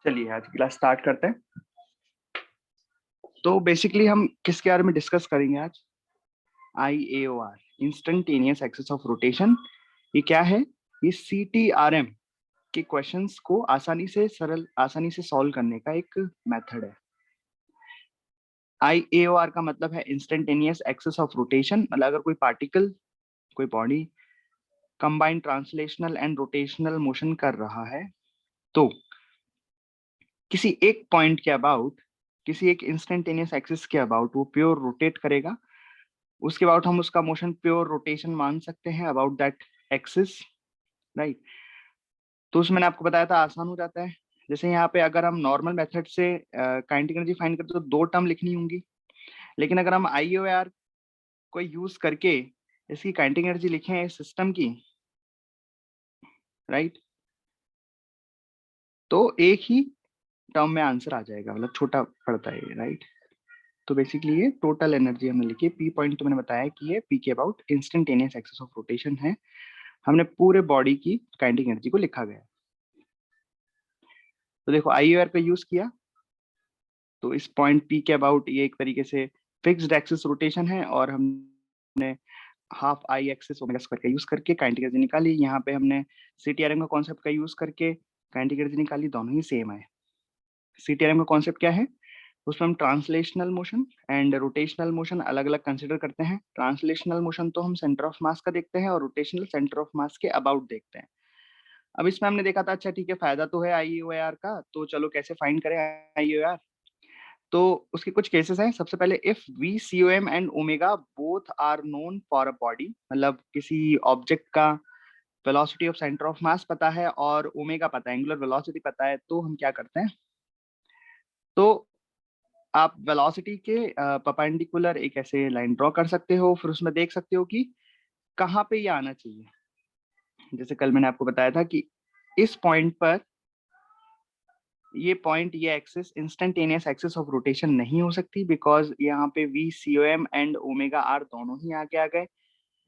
चलिए आज की क्लास स्टार्ट करते हैं। तो बेसिकली हम किसके बारे में डिस्कस करेंगे आज? IAOR, instantaneous axis of rotation. ये क्या है? ये CTRM के क्वेश्चंस को आसानी से सॉल्व करने का एक मेथड है। IAOR का मतलब है इंस्टेंटेनियस एक्सिस ऑफ रोटेशन। मतलब अगर कोई पार्टिकल, कोई body combined translational and rotational motion कर रहा है तो किसी एक पॉइंट के अबाउट, किसी एक इंस्टेंटेनियस एक्सिस के अबाउट वो प्योर रोटेट करेगा। उसके अबाउट हम उसका मोशन प्योर रोटेशन मान सकते हैं अबाउट दैट एक्सिस, राइट। तो उसमें मैंने आपको बताया था आसान हो जाता है। जैसे यहाँ पे अगर हम नॉर्मल मेथड से काइनेटिक एनर्जी फाइंड करते तो दो टर्म लिखनी होंगी, लेकिन अगर हम IOR को यूज करके इसकी काइनेटिक एनर्जी लिखें इस सिस्टम की, राइट, तो एक ही टर्म में आंसर आ जाएगा। मतलब छोटा पड़ता है, राइट। तो बेसिकली ये टोटल एनर्जी हमने लिखी है। पी पॉइंट तो मैंने बताया कि ये पी के about instantaneous axis of rotation है। हमने पूरे बॉडी की काइनेटिक एनर्जी को लिखा गया है। तो देखो IOR का यूज किया तो इस पॉइंट पी के अबाउट ये एक तरीके से फिक्स्ड एक्सिस रोटेशन है, और हमने half I axis omega square का यूज करके काइनेटिक एनर्जी निकाली। यहाँ पे हमने CTRM का कॉन्सेप्ट का यूज करके काइनेटिक एनर्जी निकाली। दोनों ही सेम है। CTRM का कॉन्सेप्ट क्या है? उसमें हम translational motion and rotational motion अलग अलग कंसिडर करते हैं। ट्रांसलेशनल मोशन तो हम सेंटर ऑफ मास का देखते हैं, और रोटेशनल सेंटर ऑफ मास के अबाउट देखते हैं। अब इसमें हमने देखा था, अच्छा ठीक है, फायदा तो है IOR का, तो चलो कैसे फाइंड करें IOR। तो उसके कुछ केसेस हैं। सबसे पहले, if V COM and omega both are known for a body, मतलब किसी ऑब्जेक्ट का velocity of centre of mass पता है और ओमेगा पता है, एंगुलर वेलोसिटी पता है, तो हम क्या करते हैं, तो आप वेलोसिटी के परपेंडिकुलर एक ऐसे लाइन ड्रॉ कर सकते हो, फिर उसमें देख सकते हो कि कहाँ पे ये आना चाहिए। जैसे कल मैंने आपको बताया था कि इस पॉइंट पर ये पॉइंट, ये axis instantaneous axis of rotation नहीं हो सकती, बिकॉज यहाँ पे V COM and omega R दोनों ही आगे आ गए।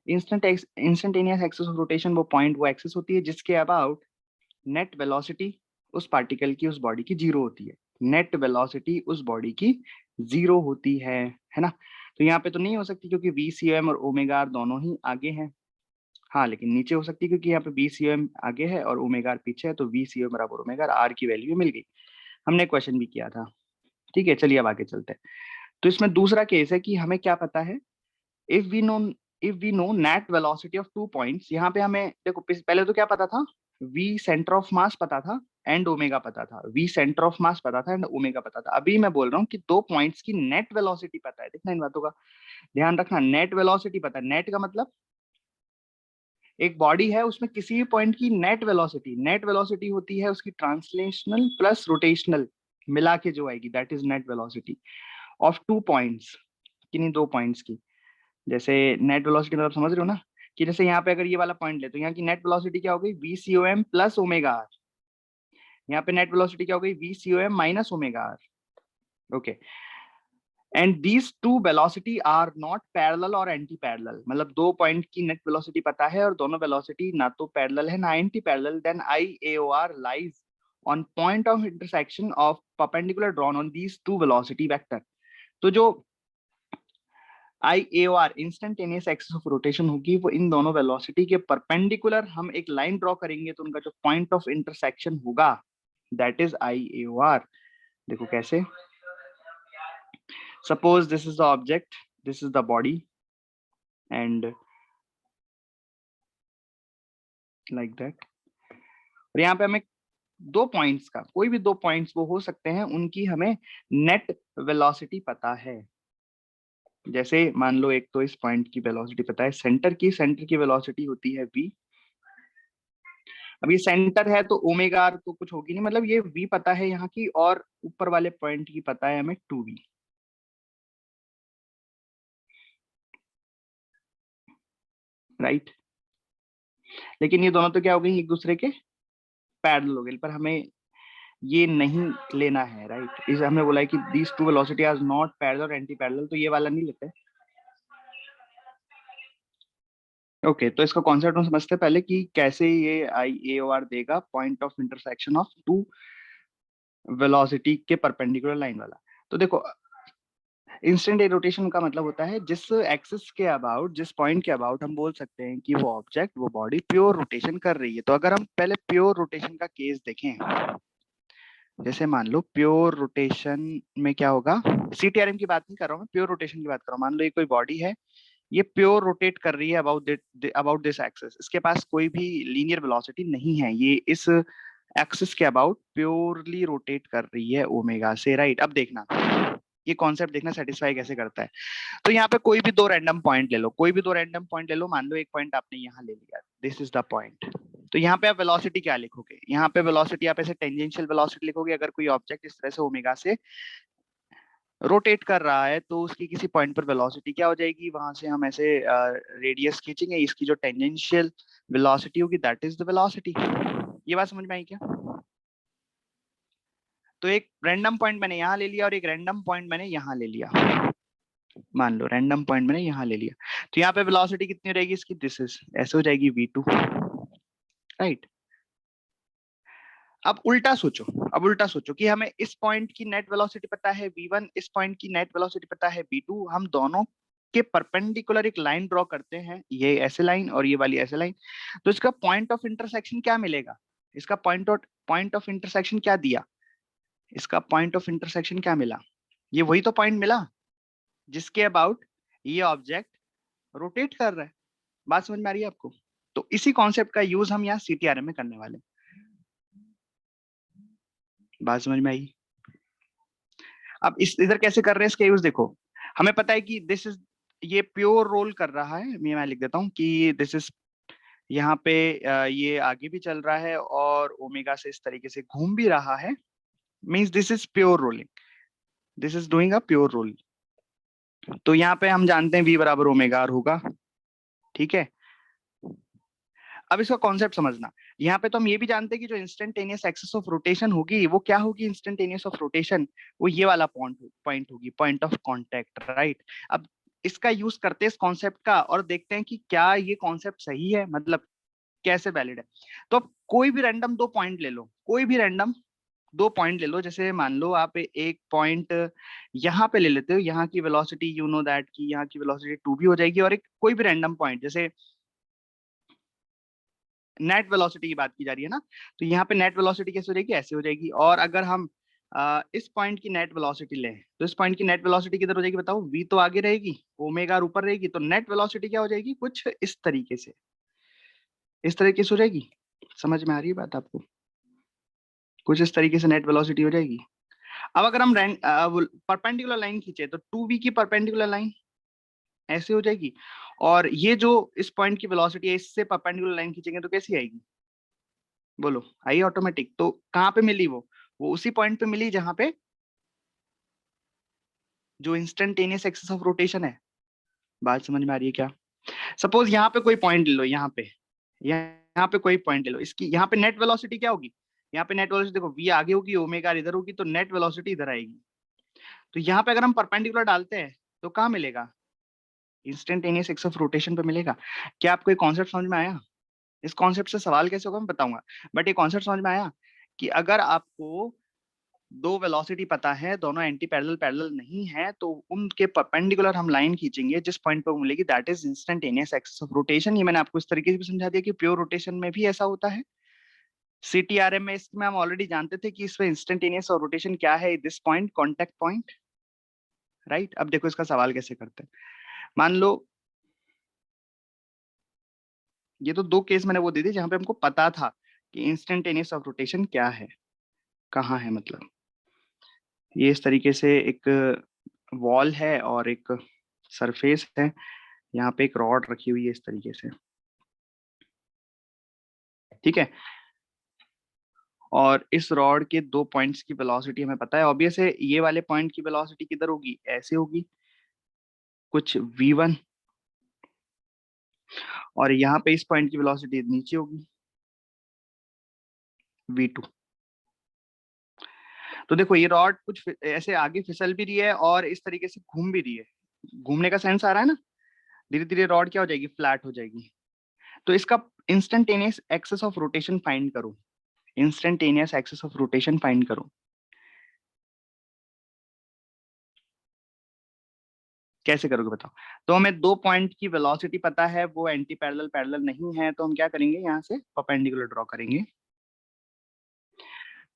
इंस्टेंटेनियस एक्सिस ऑफ रोटेशन वो पॉइंट, वो एक्सिस होती है जिसके अबाउट नेट वेलोसिटी उस पार्टिकल की, उस बॉडी की जीरो होती है। नेट वेलोसिटी उस बॉडी की जीरो होती है ना। तो यहाँ पे तो नहीं हो सकती क्योंकि V COM और ओमेगा R दोनों ही आगे हैं। हाँ, लेकिन नीचे हो सकती है क्योंकि यहाँ पे V COM आगे है और ओमेगा R पीछे है, तो V COM बराबर ओमेगा R की वैल्यू मिल गई। हमने क्वेश्चन भी किया था। ठीक है, चलिए अब आगे चलते हैं। तो इसमें दूसरा केस है कि हमें क्या पता है, if we know if we know net velocity of 2 points. यहाँ पे हमें देखो, पहले तो क्या पता था, V सेंटर ऑफ मास पता था एंड ओमेगा पता था। V सेंटर ऑफ मास पता था एंड ओमेगा पता था। अभी मैं बोल रहा हूँ कि 2 पॉइंट्स की नेट वेलोसिटी पता है। देखना इन बातों का ध्यान रखना। नेट वेलोसिटी पता है। नेट का मतलब एक बॉडी है, उसमें किसी भी पॉइंट की नेट वेलोसिटी होती है उसकी ट्रांसलेशनल प्लस रोटेशनल मिला के जो आएगी, that is net velocity of 2 points, किन्हीं 2 पॉइंट्स की। जैसे नेट वेलोसिटी मतलब समझ रहे हो ना, कि जैसे यहाँ पे अगर ये वाला पॉइंट ले तो यहाँ की नेट वेलोसिटी क्या हो गई, V COM plus omega r. यहाँ पे नेट वेलोसिटी क्या हो गई, V COM minus omega r. Okay, and these two velocity are not parallel और एंटी पैरेलल। मतलब 2 पॉइंट की नेट वेलोसिटी पता है और दोनों वेलोसिटी ना तो पैरेलल है ना anti parallel, then IAOR lies on point of intersection of perpendicular drawn on these two velocity vector. तो जो IAOR instantaneous axis of rotation होगी वो इन दोनों वेलोसिटी के परपेंडिकुलर हम एक लाइन ड्रॉ करेंगे, तो उनका जो पॉइंट ऑफ इंटरसेक्शन होगा दैट इज IAOR। देखो कैसे, suppose this is the object, this is the body, and like that. और यहाँ पे हमें 2 पॉइंट्स का, कोई भी 2 पॉइंट्स वो हो सकते हैं, उनकी हमें नेट वेलोसिटी पता है। जैसे मान लो एक तो इस पॉइंट की वेलोसिटी पता है, सेंटर की वेलोसिटी होती है V। अब ये सेंटर है तो ओमेगा आर तो कुछ होगी नहीं, मतलब ये V पता है यहाँ की, और ऊपर वाले पॉइंट की पता है हमें 2V, राइट। लेकिन ये दोनों तो क्या हो गई, एक दूसरे के पैरेलल हो गए, पर हमें ये नहीं लेना है, राइट। इस हमने बोला है कि these two velocity are not parallel और एंटी पैरेलल, तो ये वाला नहीं लेते। ओके, तो इसका कॉन्सेप्ट हम समझते हैं पहले कि कैसे ये IAOR देगा point of intersection of two velocity के परपेंडिकुलर लाइन वाला। तो देखो इंस्टेंटेनियस रोटेशन का मतलब होता है जिस एक्सिस के अबाउट, जिस पॉइंट के अबाउट हम बोल सकते हैं कि वो ऑब्जेक्ट, वो बॉडी प्योर रोटेशन कर रही है। तो अगर हम पहले प्योर रोटेशन का केस देखें, जैसे मान लो प्योर रोटेशन में क्या होगा, सीटीआरएम की बात नहीं कर रहा हूँ मैं, प्योर रोटेशन की बात कर रहा हूँ। मान लो ये कोई बॉडी है, ये प्योर रोटेट कर रही है अबाउट दिस एक्सिस, इसके पास कोई भी लीनियर वेलोसिटी नहीं है, ये इस एक्सिस के अबाउट प्योरली रोटेट कर रही है ओमेगा से, राइट। अब देखना ये कॉन्सेप्ट देखना सेटिस्फाई कैसे करता है। तो यहाँ पे कोई भी दो रैंडम पॉइंट ले लो, कोई भी दो रैंडम पॉइंट ले लो। मान लो एक पॉइंट आपने यहाँ ले लिया, दिस इज द पॉइंट। तो यहाँ पे आप वेलोसिटी क्या लिखोगे, यहाँ पे वेलोसिटी आप ऐसे टेंजेंशियल वेलोसिटी लिखोगे। अगर कोई ऑब्जेक्ट इस तरह से ओमेगा से रोटेट कर रहा है तो उसकी किसी पॉइंट पर वेलोसिटी क्या हो जाएगी, वहां से हम ऐसे रेडियस खींचेंगे, इसकी जो टेंजेंशियल वेलोसिटी होगी दैट इज द वेलोसिटी। ये बात समझ में आई क्या? तो एक रैंडम पॉइंट मैंने यहाँ ले लिया और एक रैंडम पॉइंट मैंने यहाँ ले लिया। मान लो रैंडम पॉइंट मैंने यहाँ ले लिया, तो यहाँ पे वेलोसिटी कितनी रहेगी इसकी, दिस इज ऐसे हो जाएगी v2, राइट। अब उल्टा सोचो, अब उल्टा सोचो कि हमें इस पॉइंट की नेट वेलोसिटी पता है v1, इस पॉइंट की नेट वेलोसिटी पता है v2, हम दोनों के परपेंडिकुलर एक लाइन ड्रॉ करते हैं, ये ऐसे लाइन और ये वाली ऐसे लाइन। तो इसका पॉइंट ऑफ इंटरसेक्शन क्या मिलेगा, इसका पॉइंट ऑफ इंटरसेक्शन क्या दिया, इसका पॉइंट ऑफ इंटरसेक्शन क्या मिला, ये वही तो पॉइंट मिला जिसके अबाउट ये ऑब्जेक्ट रोटेट कर रहा है। बात समझ में आ रही है आपको? तो इसी कॉन्सेप्ट का यूज हम यहाँ सीटीआरएम में करने वाले हैं। बात समझ में आई? अब इस इधर कैसे कर रहे हैं इसका यूज देखो, हमें पता है कि दिस इज, ये प्योर रोल कर रहा है, मैं लिख देता हूँ कि दिस इज, यहाँ पे ये आगे भी चल रहा है और ओमेगा से इस तरीके से घूम भी रहा है, means this is pure rolling, this is doing a pure roll. तो यहाँ पे हम जानते हैं v बराबर ओमेगा आर होगा, ठीक है। अब इसका कॉन्सेप्ट समझना, यहाँ पे तो हम ये भी जानते हैं कि जो इंस्टेंटेनियस एक्सिस ऑफ रोटेशन होगी वो क्या होगी, इंस्टेंटेनियस ऑफ रोटेशन वो ये वाला पॉइंट होगी, पॉइंट ऑफ कांटेक्ट, राइट। अब इसका यूज करते हैं इस कॉन्सेप्ट का और देखते हैं कि क्या ये कॉन्सेप्ट सही है, मतलब कैसे वैलिड है। तो अब कोई भी रैंडम दो पॉइंट ले लो, कोई भी रैंडम दो पॉइंट ले लो, जैसे मान लो आप एक पॉइंट यहाँ पे ले लेते हो, यहाँ की वेलोसिटी यू नो दैट की यहाँ की वेलोसिटी 2 भी हो जाएगी, और एक कोई भी रैंडम पॉइंट, जैसे नेट वेलोसिटी की बात की जा रही है ना, तो यहाँ पे नेट वेलोसिटी कैसे हो जाएगी, ऐसे हो जाएगी। और अगर हम इस पॉइंट की नेट वेलोसिटी लें तो इस पॉइंट की नेट वेलोसिटी किधर हो जाएगी बताओ, v तो आगे रहेगी, ओमेगा ऊपर रहेगी, तो नेट वेलोसिटी क्या हो जाएगी, कुछ इस तरीके से, इस तरीके से हो जाएगी। समझ में आ रही है बात आपको? कुछ इस तरीके से नेट वेलोसिटी हो जाएगी। अब अगर हम परपेंडिकुलर लाइन खींचे तो 2v की परपेंडिकुलर लाइन ऐसे हो जाएगी, और ये जो इस पॉइंट की वेलोसिटी है इससे परपेंडिकुलर लाइन खींचेंगे तो कैसी आएगी, बोलो, आई ऑटोमेटिक। तो कहाँ पे मिली वो उसी पॉइंट पे मिली जहां पे जो इंस्टेंटेनियस एक्सिस ऑफ रोटेशन है। बात समझ में आ रही है क्या? सपोज यहाँ पे कोई पॉइंट ले लो, यहाँ पे कोई पॉइंट ले लो, इसकी यहाँ पे नेट वेलोसिटी क्या होगी, यहाँ पे नेट वेलोसिटी देखो, v आगे होगी ओमेगा इधर होगी, तो नेट वेलोसिटी इधर आएगी। तो यहाँ पे अगर हम परपेंडिकुलर डालते हैं तो कहाँ मिलेगा, इंस्टेंटेनियस एक्सिस ऑफ रोटेशन पे मिलेगा। क्या आपको ये कॉन्सेप्ट समझ में आया? इस कॉन्सेप्ट से सवाल कैसे होगा मैं बताऊंगा, बट ये कॉन्सेप्ट समझ में आया कि अगर आपको दो वेलोसिटी पता है, दोनों एंटी पैरेलल पैरेलल नहीं है, तो उनके परपेंडिकुलर हम लाइन खींचेंगे जिस पॉइंट पर मिलेगी, that is instantaneous axis of rotation. ये मैंने आपको इस तरीके से भी समझा दिया कि प्योर रोटेशन में भी ऐसा होता है। सीटीआरएम में इसमें हम ऑलरेडी जानते थे कि इसमें इंस्टेंटेनियस और रोटेशन क्या है, this point contact point, right. अब देखो इसका सवाल कैसे करते हैं। मान लो ये तो दो केस मैंने वो दे दी जहां पे हमको पता था कि इंस्टेंटेनियस ऑफ रोटेशन क्या है, कहाँ है, मतलब ये इस तरीके से एक वॉल है और एक सरफेस है, यहाँ पे एक रॉड रखी हुई है इस तरीके से, ठीक है। और इस रॉड के दो पॉइंट्स की वेलोसिटी हमें पता है, ऑब्वियस है ये वाले पॉइंट की वेलोसिटी किधर होगी, ऐसे होगी कुछ v1, और यहाँ पे इस पॉइंट की वेलोसिटी नीचे होगी v2। तो देखो ये रॉड कुछ ऐसे आगे फिसल भी रही है और इस तरीके से घूम भी रही है, घूमने का सेंस आ रहा है ना, धीरे धीरे रॉड क्या हो जाएगी, फ्लैट हो जाएगी। तो इसका instantaneous axis of rotation find करो, instantaneous axis of rotation find करो। कैसे करोगे बताओ? तो हमें 2 पॉइंट की वेलोसिटी पता है, वो एंटी पैरेलल पैरेलल नहीं है, तो हम क्या करेंगे, यहाँ से परपेंडिकुलर ड्रॉ करेंगे।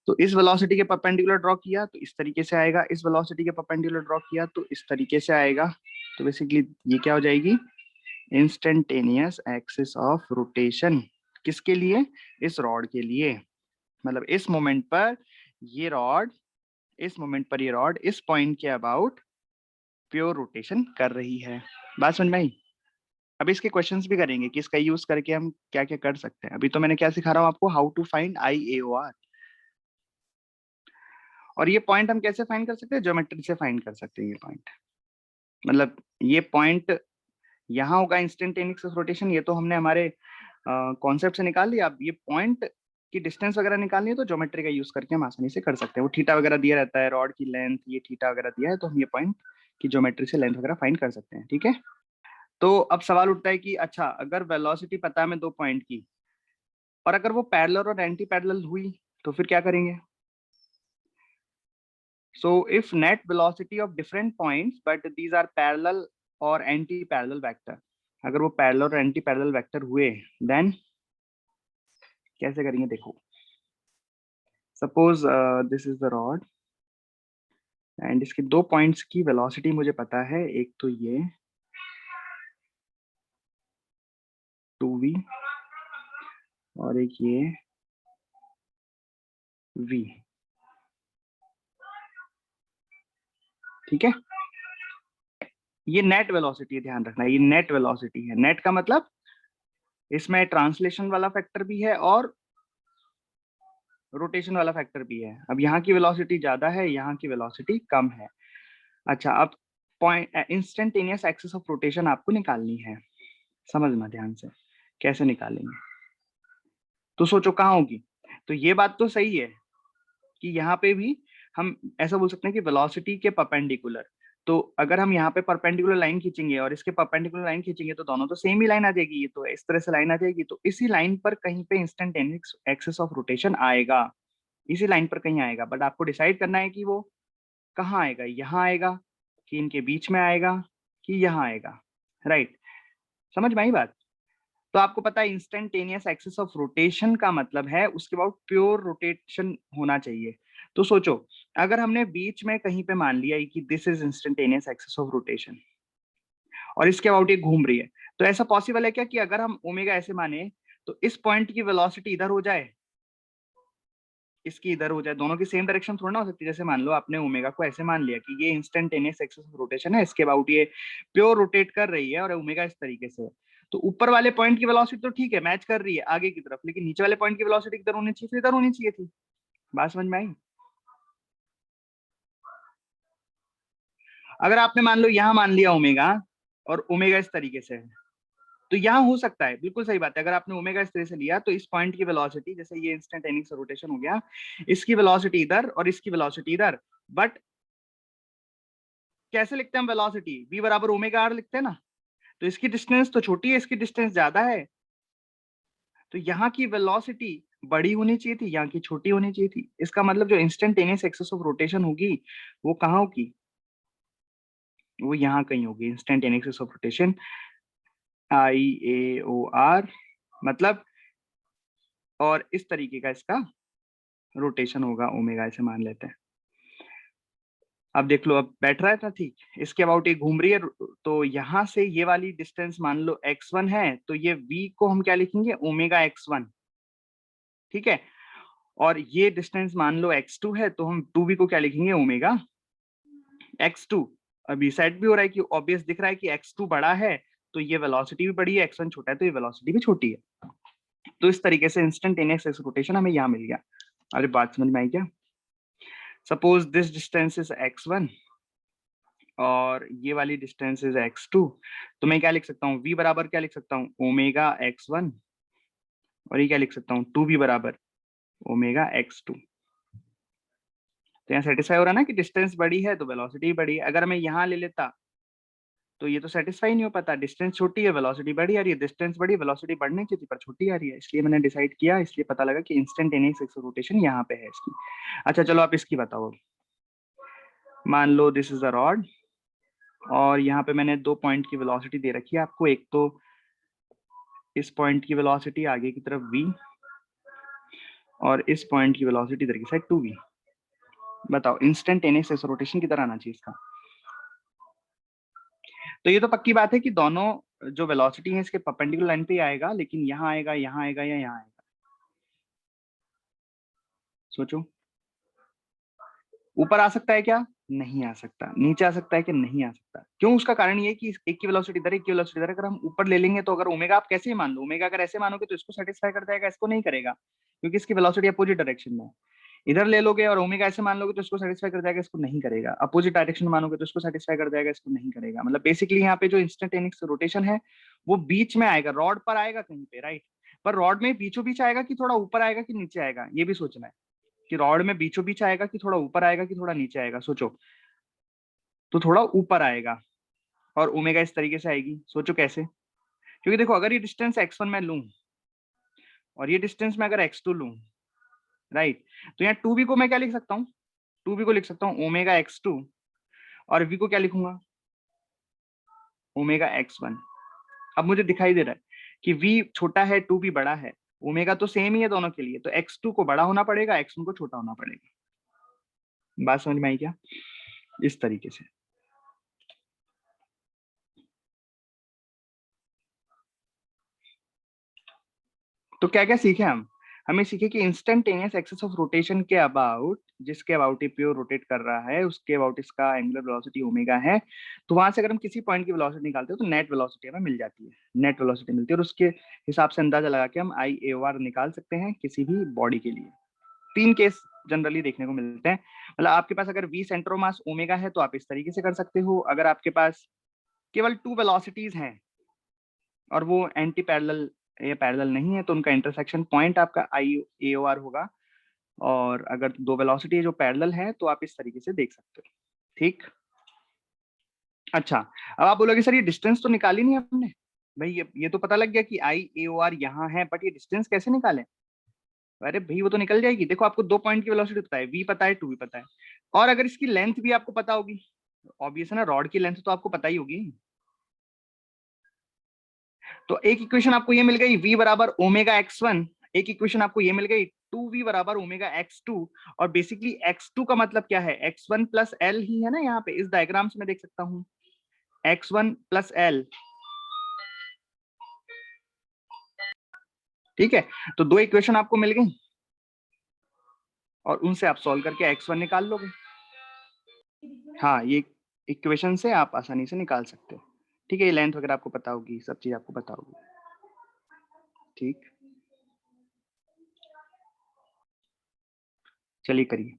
तो इस वेलोसिटी के परपेंडिकुलर ड्रॉ किया तो इस तरीके से आएगा, इस वेलोसिटी के परपेंडिकुलर ड्रॉ किया तो इस तरीके से आएगा। तो बेसिकली ये क्या हो जाएगी, इंस्टेंटेनियस एक्सिस ऑफ रोटेशन। किसके लिए? इस रॉड के लिए। मतलब इस मोमेंट पर ये रॉड, इस मोमेंट पर ये रॉड इस पॉइंट के अबाउट प्योर रोटेशन कर रही है। बात समझ में आई? अब इसके क्वेश्चंस भी करेंगे कि इसका यूज करके हम क्या क्या कर सकते हैं। अभी तो मैंने क्या सिखा रहा हूँ आपको, हाउ टू फाइंड IAOR। और ये पॉइंट हम कैसे फाइंड कर सकते हैं? ज्योमेट्री से फाइंड कर सकते हैं ये पॉइंट। मतलब ये पॉइंट यहाँ होगा इंस्टेंटेनियस रोटेशन, ये तो हमने हमारे कॉन्सेप्ट से निकाल लिया। अब ये पॉइंट की डिस्टेंस वगैरह निकालनी है तो ज्योमेट्री का यूज करके हम आसानी से कर सकते हैं। वो थीटा वगैरह दिया रहता है, रॉड की लेंथ ये थीटा वगैरह दिया है, तो हम ये पॉइंट की ज्योमेट्री से लेंथ वगैरह फाइंड कर सकते हैं। ठीक है, तो अब सवाल उठता है कि अच्छा अगर वेलोसिटी पता है हमें 2 पॉइंट की, और अगर वो पैरेलल और एंटी पैरेलल हुई तो फिर क्या करेंगे? So if net velocity of different points but these are parallel or anti-parallel vector, अगर वो पैरेलल और एंटी पैरेलल वेक्टर हुए देन कैसे करेंगे देखो। Suppose this is the rod and इसके 2 पॉइंट्स की वेलोसिटी मुझे पता है, एक तो ये 2v और एक ये v। ठीक है, ये नेट वेलोसिटी, ध्यान रखना ये नेट वेलोसिटी है। नेट का मतलब इसमें ट्रांसलेशन वाला फैक्टर भी है और रोटेशन वाला फैक्टर भी है। अब यहाँ की वेलोसिटी ज्यादा है, यहाँ की वेलोसिटी कम है। अच्छा, अब point instantaneous axis of rotation आपको निकालनी है। समझना ध्यान से कैसे निकालेंगे। तो सोचो कहाँ होगी। तो ये बात तो सही है कि यहाँ पे भी हम ऐसा बोल सकते हैं कि वेलोसिटी के परपेंडिकुलर। तो अगर हम यहाँ पे परपेंडिकुलर लाइन खींचेंगे और इसके परपेंडिकुलर लाइन खींचेंगे तो दोनों तो सेम ही लाइन आ जाएगी। ये तो इस तरह से लाइन आ जाएगी, तो इसी लाइन पर कहीं पे इंस्टेंटेनियस एक्सिस ऑफ रोटेशन आएगा, इसी लाइन पर कहीं आएगा। बट आपको डिसाइड करना है कि वो कहाँ आएगा, यहाँ आएगा कि इनके बीच में आएगा कि यहाँ आएगा। राइट, समझ में आई बात? तो आपको पता है इंस्टेंटेनियस एक्सिस ऑफ रोटेशन का मतलब है उसके बाद प्योर रोटेशन होना चाहिए। तो सोचो अगर हमने बीच में कहीं पे मान लिया कि this is instantaneous axis of rotation और इसके अबाउट ये घूम रही है, तो ऐसा पॉसिबल है क्या कि अगर हम ओमेगा ऐसे माने तो इस पॉइंट की वेलोसिटी इधर हो जाए, इसकी इधर हो जाए? दोनों की सेम डायरेक्शन थोड़ा ना हो सकती। जैसे मान लो आपने ओमेगा को ऐसे मान लिया कि ये इंस्टेंटेनियस एक्सिस ऑफ रोटेशन है, इसके अबाउट ये प्योर रोटेट कर रही है और ओमेगा इस तरीके से। तो ऊपर वाले पॉइंट की वेलोसिटी तो ठीक है मैच कर रही है आगे की तरफ, लेकिन नीचे वाले पॉइंट की वेलोसिटी किधर होनी चाहिए? इधर होनी चाहिए थी। बात समझ में आई? अगर आपने मान लो यहाँ मान लिया ओमेगा और ओमेगा इस तरीके से है, तो यहाँ हो सकता है, बिल्कुल सही बात है। अगर आपने ओमेगा इस तरह से लिया तो इस पॉइंट की वेलोसिटी, जैसे ये इंस्टेंटेनियस रोटेशन हो गया, इसकी वेलोसिटी इधर और इसकी वेलोसिटी इधर। बट कैसे लिखते हैं हम वेलोसिटी? v बराबर ओमेगा आर लिखते हैं ना। तो इसकी डिस्टेंस तो छोटी है, इसकी डिस्टेंस ज्यादा है, तो यहाँ की वेलोसिटी बड़ी होनी चाहिए थी, यहाँ की छोटी होनी चाहिए थी। इसका मतलब जो इंस्टेंटेनियस एक्सिस ऑफ रोटेशन होगी वो कहाँ होगी? वो यहाँ कहीं होगी। Instantaneous axis of rotation IAOR मतलब, और इस तरीके का इसका रोटेशन होगा ओमेगा, ऐसे मान लेते हैं। अब देख लो, अब बैठ रहा है था ठीक, इसके अबाउट ये घूम रही है। तो यहाँ से ये वाली डिस्टेंस मान लो x1 है, तो ये v को हम क्या लिखेंगे? Omega x1। ठीक है, और ये डिस्टेंस मान लो x2 है, तो हम 2v को क्या लिखेंगे? Omega x2। अभी सेट भी हो रहा है कि ऑब्वियस दिख रहा है कि x2 बड़ा है तो ये वेलोसिटी भी बड़ी है, x1 छोटा है तो ये वेलोसिटी भी छोटी है। तो इस तरीके से इंस्टेंटेनियस रोटेशन हमें यहाँ मिल गया। अरे बात समझ में आई क्या? Suppose this distance is x1 और ये वाली डिस्टेंस इज x2, तो मैं क्या लिख सकता हूँ? v बराबर क्या लिख सकता हूँ? ओमेगा x1, और ये क्या लिख सकता हूँ? 2v बराबर ओमेगा x2। तो यहाँ सेटिस्फाई हो रहा है ना कि डिस्टेंस बड़ी है तो वेलोसिटी बड़ी है। अगर मैं यहाँ ले लेता तो ये तो सेटिस्फाई नहीं हो पाता, डिस्टेंस छोटी है वेलोसिटी बड़ी आ रही है, डिस्टेंस बड़ी वेलोसिटी बढ़ने की थी पर छोटी आ रही है। इसलिए मैंने डिसाइड किया, इसलिए पता लगा कि इंस्टेंटेनियस एक्सिस रोटेशन यहाँ पे है इसकी। अच्छा चलो आप इसकी बताओ। मान लो दिस इज अ रॉड और यहाँ पे मैंने 2 पॉइंट की वेलोसिटी दे रखी है आपको। एक तो इस पॉइंट की वेलोसिटी आगे की तरफ v और इस पॉइंट की वेलोसिटी इधर की साइड 2v। बताओ इंस्टेंटेनियस रोटेशन किधर आना चाहिए इसका? तो ये तो पक्की बात है कि दोनों जो वेलोसिटी है इसके परपेंडिकुलर लाइन पे ही आएगा, लेकिन यहाँ आएगा, यहाँ आएगा या यहाँ आएगा? सोचो। ऊपर आ सकता है क्या? नहीं आ सकता। नीचे आ सकता है कि नहीं आ सकता? क्यों? उसका कारण ये है कि एक की वेलोसिटी इधर, एक की वेलोसिटी इधर। अगर हम ऊपर ले लेंगे तो अगर ओमेगा आप कैसे ही मान लो, ओमेगा अगर ऐसे मानोगे तो इसको सेटिस्फाई कर जाएगा, इसको नहीं करेगा, क्योंकि इसकी वेलोसिटी अपोजिट डायरेक्शन में है। इधर ले लोगे और ओमेगा ऐसे मान लोगे तो इसको सेटिस्फाई कर जाएगा, इसको नहीं करेगा। अपोजिट डायरेक्शन में मानोगे तो इसको सेटिस्फाई कर जाएगा, इसको नहीं करेगा। मतलब बेसिकली यहाँ पे जो इंस्टेंटेनियस रोटेशन है वो बीच में आएगा, रॉड पर आएगा कहीं पे, राइट? पर रॉड में बीचों बीच आएगा कि थोड़ा ऊपर आएगा कि नीचे आएगा, ये भी सोचना है कि रॉड में बीचों बीच आएगा कि थोड़ा ऊपर आएगा कि थोड़ा नीचे आएगा। सोचो। तो थोड़ा ऊपर आएगा और ओमेगा इस तरीके से आएगी। सोचो कैसे? क्योंकि देखो अगर ये डिस्टेंस x1 मैं लूं और ये डिस्टेंस मैं अगर x2 लूं, राइट, तो यहाँ 2v को मैं क्या लिख सकता हूँ? 2v को लिख सकता हूँ ओमेगा x2 और v को क्या लिखूंगा? Omega x1। अब मुझे दिखाई दे रहा है कि v छोटा है, 2v बड़ा है, ओमेगा तो सेम ही है दोनों के लिए, तो x2 को बड़ा होना पड़ेगा, x1 को छोटा होना पड़ेगा। बात समझ में आई क्या? इस तरीके से। तो क्या क्या सीखे हम? हमें सीखे कि इंस्टेंटेनियस एक्सिस ऑफ रोटेशन के अबाउट, जिसके अबाउट ये प्योर रोटेट कर रहा है, उसके अबाउट इसका एंगुलर वेलोसिटी ओमेगा है। तो वहां से अगर हम किसी पॉइंट की वेलोसिटी निकालते हो तो नेट वेलोसिटी हमें मिल जाती है, नेट वेलोसिटी मिलती है, और उसके हिसाब से अंदाजा लगा के हम आई ए आर निकाल सकते हैं किसी भी बॉडी के लिए। 3 केस जनरली देखने को मिलते हैं। मतलब आपके पास अगर v centre of mass omega है तो आप इस तरीके से कर सकते हो। अगर आपके पास केवल 2 वेलोसिटीज हैं और वो एंटी पैरेलल या पैरेलल नहीं है तो उनका इंटरसेक्शन पॉइंट आपका आई ए ओ आर होगा। और अगर 2 वेलोसिटी जो पैरेलल है तो आप इस तरीके से देख सकते हो। ठीक। अच्छा, अब आप बोलोगे सर ये डिस्टेंस तो निकाली नहीं हमने। भाई ये तो पता लग गया कि आई ए ओ आर यहाँ है, बट ये डिस्टेंस कैसे निकालें? अरे भाई वो तो निकल जाएगी। देखो आपको 2 पॉइंट की वेलोसिटी पता है, v पता है, 2v पता है, और अगर इसकी लेंथ भी आपको पता होगी, ऑब्वियस है ना, रॉड की लेंथ तो आपको पता ही होगी। तो एक इक्वेशन आपको ये मिल गई v बराबर ओमेगा x1, एक इक्वेशन आपको ये मिल गई 2v बराबर ओमेगा x2। और बेसिकली x2 का मतलब क्या है? x1 प्लस एल ही है ना, यहाँ पे इस डायग्राम से मैं देख सकता हूँ x1 प्लस एल। ठीक है, तो 2 इक्वेशन आपको मिल गई और उनसे आप सॉल्व करके x1 निकाल लोगे। हाँ, ये इक्वेशन से आप आसानी से निकाल सकते हो। ठीक है, ये लेंथ वगैरह आपको पता होगी, सब चीज आपको पता होगी। ठीक, चलिए करिए।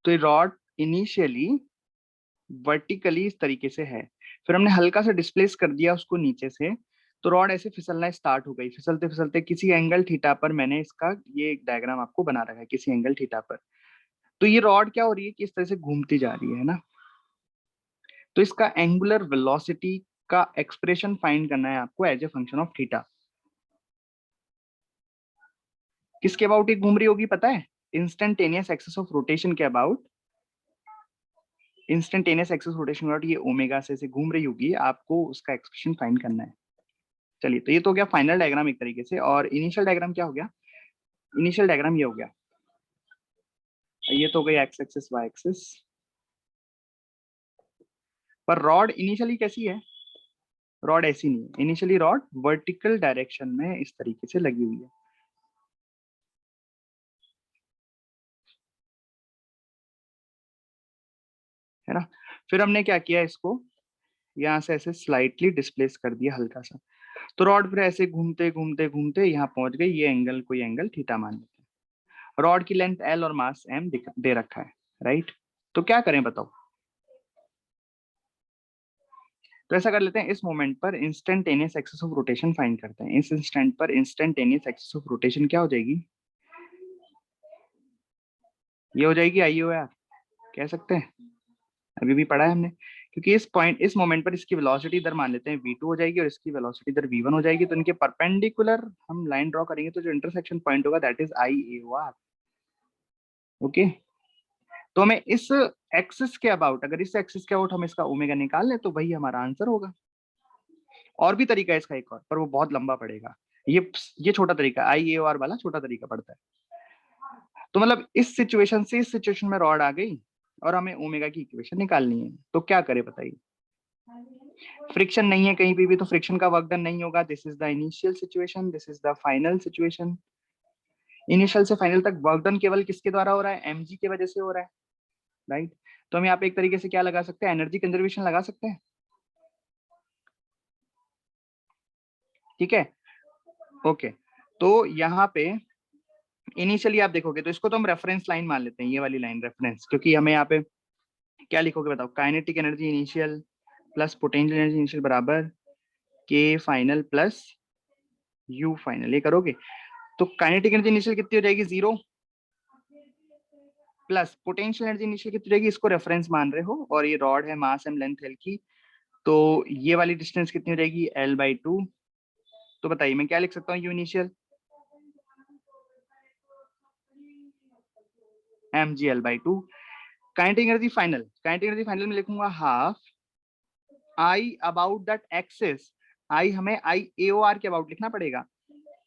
तो ये रॉड इनिशियली वर्टिकली इस तरीके से है, फिर हमने हल्का सा डिस्प्लेस कर दिया उसको नीचे से, तो रॉड ऐसे फिसलना स्टार्ट हो गई। फिसलते फिसलते किसी एंगल थीटा पर, मैंने इसका ये एक डायग्राम आपको बना रखा है, किसी एंगल थीटा पर, तो ये रॉड क्या हो रही है कि इस तरह से घूमती जा रही है ना। तो इसका एंगुलर वेलोसिटी का एक्सप्रेशन फाइंड करना है आपको as a function of theta. किसके अबाउट ये घूम रही होगी पता है? इंस्टेंटेनियस एक्सिस ऑफ रोटेशन के about. Instantaneous axis rotation about ये ओमेगा से घूम रही होगी, आपको उसका एक्सप्रेशन फाइंड करना है। चलिए, तो ये तो हो गया फाइनल डायग्राम एक तरीके से। और इनिशियल डायग्राम क्या हो गया? इनिशियल डायग्राम ये हो गया, ये तो हो गई एक्स एक्सिस वाई एक्सिस। पर रॉड इनिशियली कैसी है? रॉड ऐसी नहीं है इनिशियली, रॉड वर्टिकल डायरेक्शन में इस तरीके से लगी हुई है ना। फिर हमने क्या किया, इसको यहाँ से ऐसे स्लाइटली डिस्प्लेस कर दिया हल्का सा, तो रॉड फिर ऐसे घूमते घूमते घूमते यहाँ पहुंच गई। ये एंगल कोई एंगल थीटा मान लेते हैं। रॉड की लेंथ एल और मास एम दे रखा है, राइट। तो क्या करें बताओ? तो ऐसा कर लेते हैं, इस मोमेंट पर instantaneous axis of rotation find करते हैं। इस इंस्टेंट पर इंस्टेंटेनियस एक्सिस ऑफ रोटेशन क्या हो जाएगी? ये हो जाएगी IOR, कह सकते हैं, अभी भी पढ़ा है हमने। क्योंकि इस मोमेंट पर इसकी वेलोसिटी इधर मान लेते हैं v2 हो जाएगी और इसकी वेलोसिटी इधर v1 हो जाएगी, तो इनके परपेंडिकुलर हम लाइन ड्रॉ करेंगे तो जो इंटरसेक्शन पॉइंट होगा दैट इज IAOR। ओके, तो हमें इस एक्सिस के अबाउट, अगर इस एक्सिस के अबाउट हम इसका ओमेगा निकाल लें तो वही हमारा आंसर होगा। और भी तरीका है इसका एक और, पर वो बहुत लंबा पड़ेगा। ये छोटा तरीका, IAOR वाला छोटा तरीका पड़ता है। तो मतलब इस सिचुएशन से इस सिचुएशन में रॉड आ गई और हमें ओमेगा की इक्वेशन निकालनी है, तो क्या करें बताइए। फ्रिक्शन नहीं है कहीं भी तो फ्रिक्शन का वर्क डन नहीं होगा। This is the initial situation, this is the final situation. Initial से फाइनल तक वर्क डन केवल किसके द्वारा हो रहा है, mg की वजह से हो रहा है, राइट। तो हम यहाँ पे एक तरीके से क्या लगा सकते हैं, एनर्जी कंजर्वेशन लगा सकते हैं। ठीक है, ओके। तो यहाँ पे इनिशियली आप देखोगे तो इसको तो हम रेफरेंस लाइन मान लेते हैं, ये वाली लाइन रेफरेंस, क्योंकि हमें यहाँ पे क्या लिखोगे बताओ, kinetic energy initial plus potential energy initial बराबर के फाइनल प्लस यू फाइनल, ये करोगे तो काइनेटिक एनर्जी इनिशियल कितनी हो जाएगी 0 प्लस पोटेंशियल एनर्जी इनिशियल कितनी हो जाएगी, इसको रेफरेंस मान रहे हो और ये रॉड है, मास एम लेंथ एल की, तो ये वाली डिस्टेंस कितनी हो जाएगी L/2। तो बताइए मैं क्या लिख सकता हूँ, you initial mg/L/2। Kinetic energy final में लिखूंगा half I about that axis. I हमें IAOR के अबाउट लिखना पड़ेगा,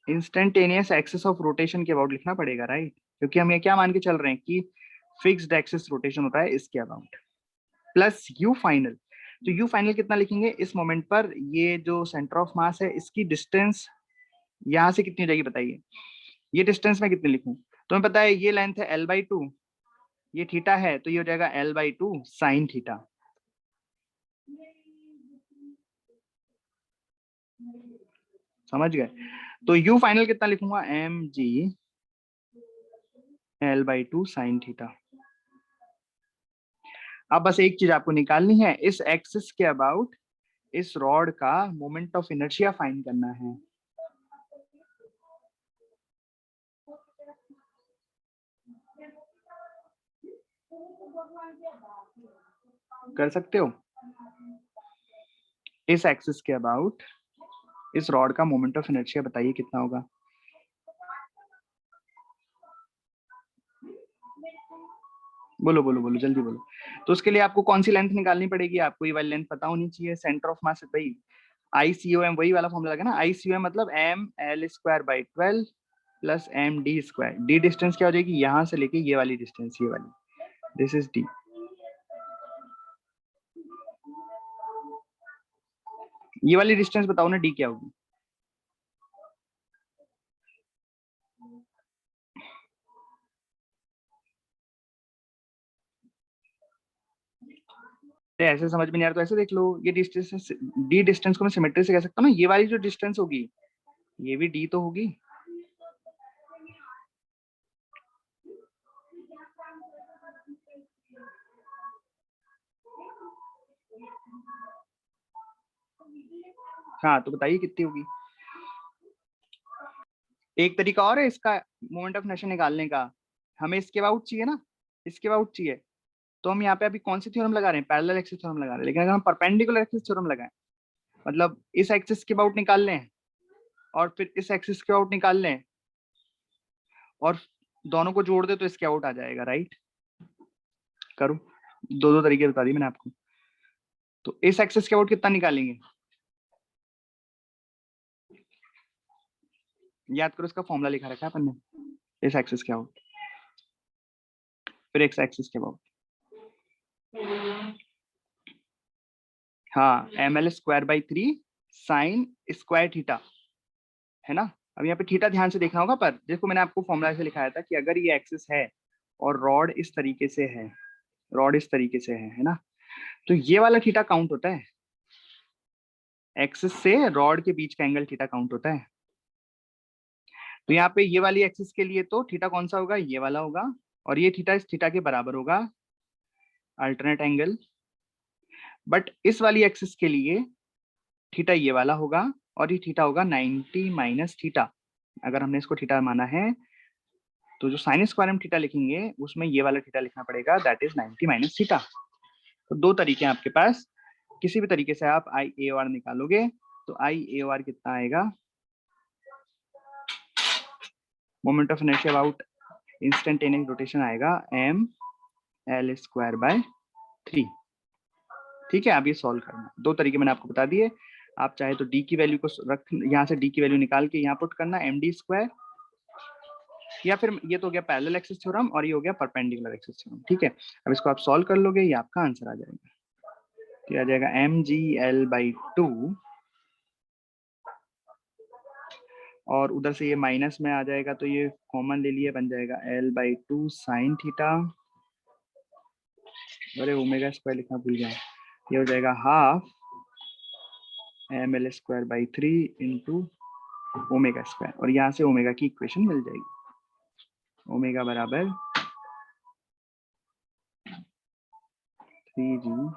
इंस्टेंटेनियस एक्सिस ऑफ रोटेशन के अबाउट लिखना पड़ेगा, राइट। क्योंकि हम ये क्या मान के चल रहे हैं कि फिक्स्ड एक्सिस रोटेशन होता है इसके अबाउट, प्लस यू फाइनल। तो यू फाइनल कितना लिखेंगे, इस मोमेंट पर ये जो सेंटर ऑफ मास है इसकी डिस्टेंस यहां से कितनी हो जाएगी बताइए, ये डिस्टेंस में कितनी लिखूं। तो हमें पता है ये लेंथ है L/2, ये थीटा है तो ये हो जाएगा L/2 साइन थीटा। समझ गए। तो यू फाइनल कितना लिखूंगा, mg L/2 साइन थीटा। अब बस एक चीज आपको निकालनी है, इस एक्सिस के अबाउट इस रॉड का मोमेंट ऑफ इनर्शिया फाइंड करना है। कर सकते हो, इस एक्सिस के अबाउट इस रॉड का मोमेंट ऑफ इनर्शिया बताइए कितना होगा। बोलो बोलो बोलो जल्दी बोलो। तो उसके लिए आपको कौन सी लेंथ निकालनी पड़ेगी, आपको ये वाली लेंथ पता होनी चाहिए, सेंटर ऑफ मास भाई ICOM, वही वाला फॉर्मूला लगा ना, ICOM मतलब mL²/12 plus md²। D distance क्या हो जाएगी, यहां से लेके ये वाली डिस्टेंस, ये वाली, दिस इज डी। ये वाली डिस्टेंस बताओ ना डी क्या होगी। ऐसे समझ में नहीं आ रहा तो ऐसे देख लो, ये डिस्टेंस, डी डिस्टेंस को मैं सिमेट्री से कह सकता हूँ ना, ये वाली जो डिस्टेंस होगी ये भी डी तो होगी। हाँ तो बताइए कितनी होगी। एक तरीका और है इसका मोमेंट ऑफ इनर्शिया निकालने का, हमें इसके अबाउट चाहिए ना, इसके अबाउट चाहिए, तो हम यहाँ पे अभी कौन सी थ्योरम लगा रहे हैं, पैरेलल एक्सिस थ्योरम लगा रहे हैं। लेकिन अगर हम परपेंडिकुलर एक्सिस थ्योरम लगाएं, मतलब इस एक्सिस के अबाउट निकाल लें और फिर इस एक्सिस के अबाउट निकाल लें और दोनों को जोड़ दे तो इसके आउट आ जाएगा, राइट। करो, दो दो तरीके बता दिए मैंने आपको। तो इस एक्सिस के आउट कितना निकालेंगे, याद करो, इसका फॉर्मूला लिखा रखा है अपन ने, इस एक्सिस के आउट फिर एक्स एक्सिस के अबाउट, हाँ mL²/3 साइन स्क्वायर थीटा, है ना। अब यहाँ पे थीटा ध्यान से देखना होगा, पर देखो मैंने आपको फॉर्मूला ऐसे लिखाया था कि अगर ये एक्सिस है और रॉड इस तरीके से है, रॉड इस तरीके से है ना, तो ये वाला थीटा काउंट होता है, एक्सिस से रॉड के बीच का एंगल थीटा काउंट होता है। तो यहाँ पे ये वाली एक्सिस के लिए तो थीटा कौन सा होगा, ये वाला होगा, और ये थीटा इस थीटा के बराबर होगा, अल्टरनेट एंगल। बट इस वाली एक्सिस के लिए थीटा ये वाला होगा और ये थीटा होगा 90 माइनस थीटा। अगर हमने इसको थीटा माना है तो जो साइन स्क्वायर हम थीटा लिखेंगे उसमें ये वाला थीटा लिखना पड़ेगा, दैट इज 90 माइनस थीटा। तो दो तरीके हैं आपके पास, किसी भी तरीके से आप आई ए आर निकालोगे तो आई ए आर कितना आएगा, moment of inertia about instantaneous rotation आएगा एम एल स्क्वायर बाय 3। ठीक है, आप ये सॉल्व करना। दो तरीके मैंने आपको बता दिए, आप चाहे तो डी की वैल्यू को रख, यहाँ से डी की वैल्यू निकाल के यहाँ पुट करना एम डी स्क्वायर, या फिर ये तो हो गया पैरेलल एक्सिस थ्योरम और ये हो गया परपेंडिकुलर एक्सिस थ्योरम। ठीक है, अब इसको आप सॉल्व कर लोगे, ये आपका आंसर आ जाएगा। ये आ जाएगा एम जी एल बाई 2, और उधर से ये माइनस में आ जाएगा तो ये कॉमन ले लिए, बन जाएगा एल बाई 2 साइन थीटा, अरे ओमेगा स्क्वायर लिखना भूल गया, ये हो जाएगा half m L square by 3 into omega square, और यहाँ से ओमेगा की इक्वेशन मिल जाएगी, ओमेगा बराबर 3g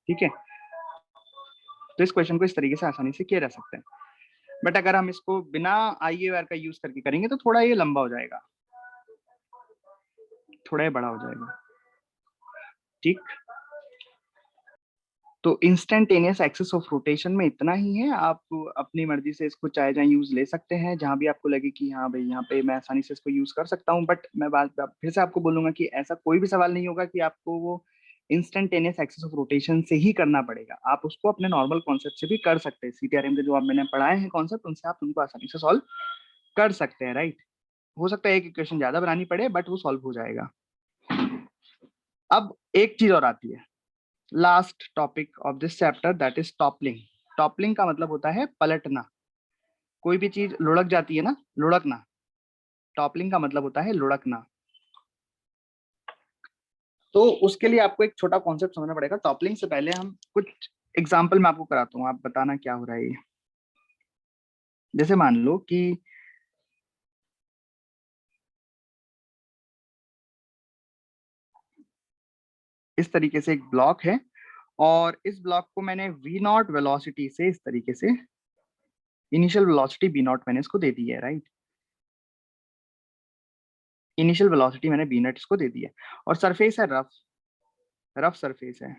ठीक है। तो इस क्वेश्चन को इस तरीके से आसानी से किया जा सकता है, बट अगर हम इसको बिना आईएआर का यूज करके करेंगे तो थोड़ा ये लंबा हो जाएगा, थोड़ा ये बड़ा हो जाएगा। ठीक, तो इंस्टेंटेनियस एक्सिस ऑफ रोटेशन में इतना ही है, आप अपनी मर्जी से इसको चाहे जहाँ यूज ले सकते हैं, जहां भी आपको लगे कि हाँ भाई यहाँ पे मैं आसानी से इसको यूज कर सकता हूँ। बट मैं बात फिर से आपको बोलूंगा कि ऐसा कोई भी सवाल नहीं होगा कि आपको वो इंस्टेंटेनियस एक्सिस ऑफ रोटेशन से ही करना पड़ेगा, आप उसको अपने नॉर्मल कॉन्सेप्ट से भी कर सकते हैं। सीटीआरएम के जो आप मैंने पढ़ाए हैं कॉन्सेप्ट, उनसे आप उनको आसानी से सॉल्व कर सकते हैं, राइट। हो सकता है एक इक्वेशन ज्यादा बनानी पड़े, बट वो सॉल्व हो जाएगा। अब एक चीज और आती है, last topic of this chapter, that is toppling. Toppling का मतलब होता है पलटना, कोई भी चीज लुढ़क जाती है ना, लुढ़कना, टॉपलिंग का मतलब होता है लुढ़कना। तो उसके लिए आपको एक छोटा कॉन्सेप्ट समझना पड़ेगा। टॉपलिंग से पहले हम कुछ एग्जांपल मैं आपको कराता हूँ, आप बताना क्या हो रहा है ये। जैसे मान लो कि इस तरीके से एक ब्लॉक है, और इस ब्लॉक को मैंने v नॉट वेलोसिटी से, इस तरीके से इनिशियल वेलोसिटी b नॉट मैंने इसको दे दी है, राइट। इनिशियल वेलोसिटी मैंने b नॉट इसको दे दी है, और सरफेस है रफ, रफ सरफेस है।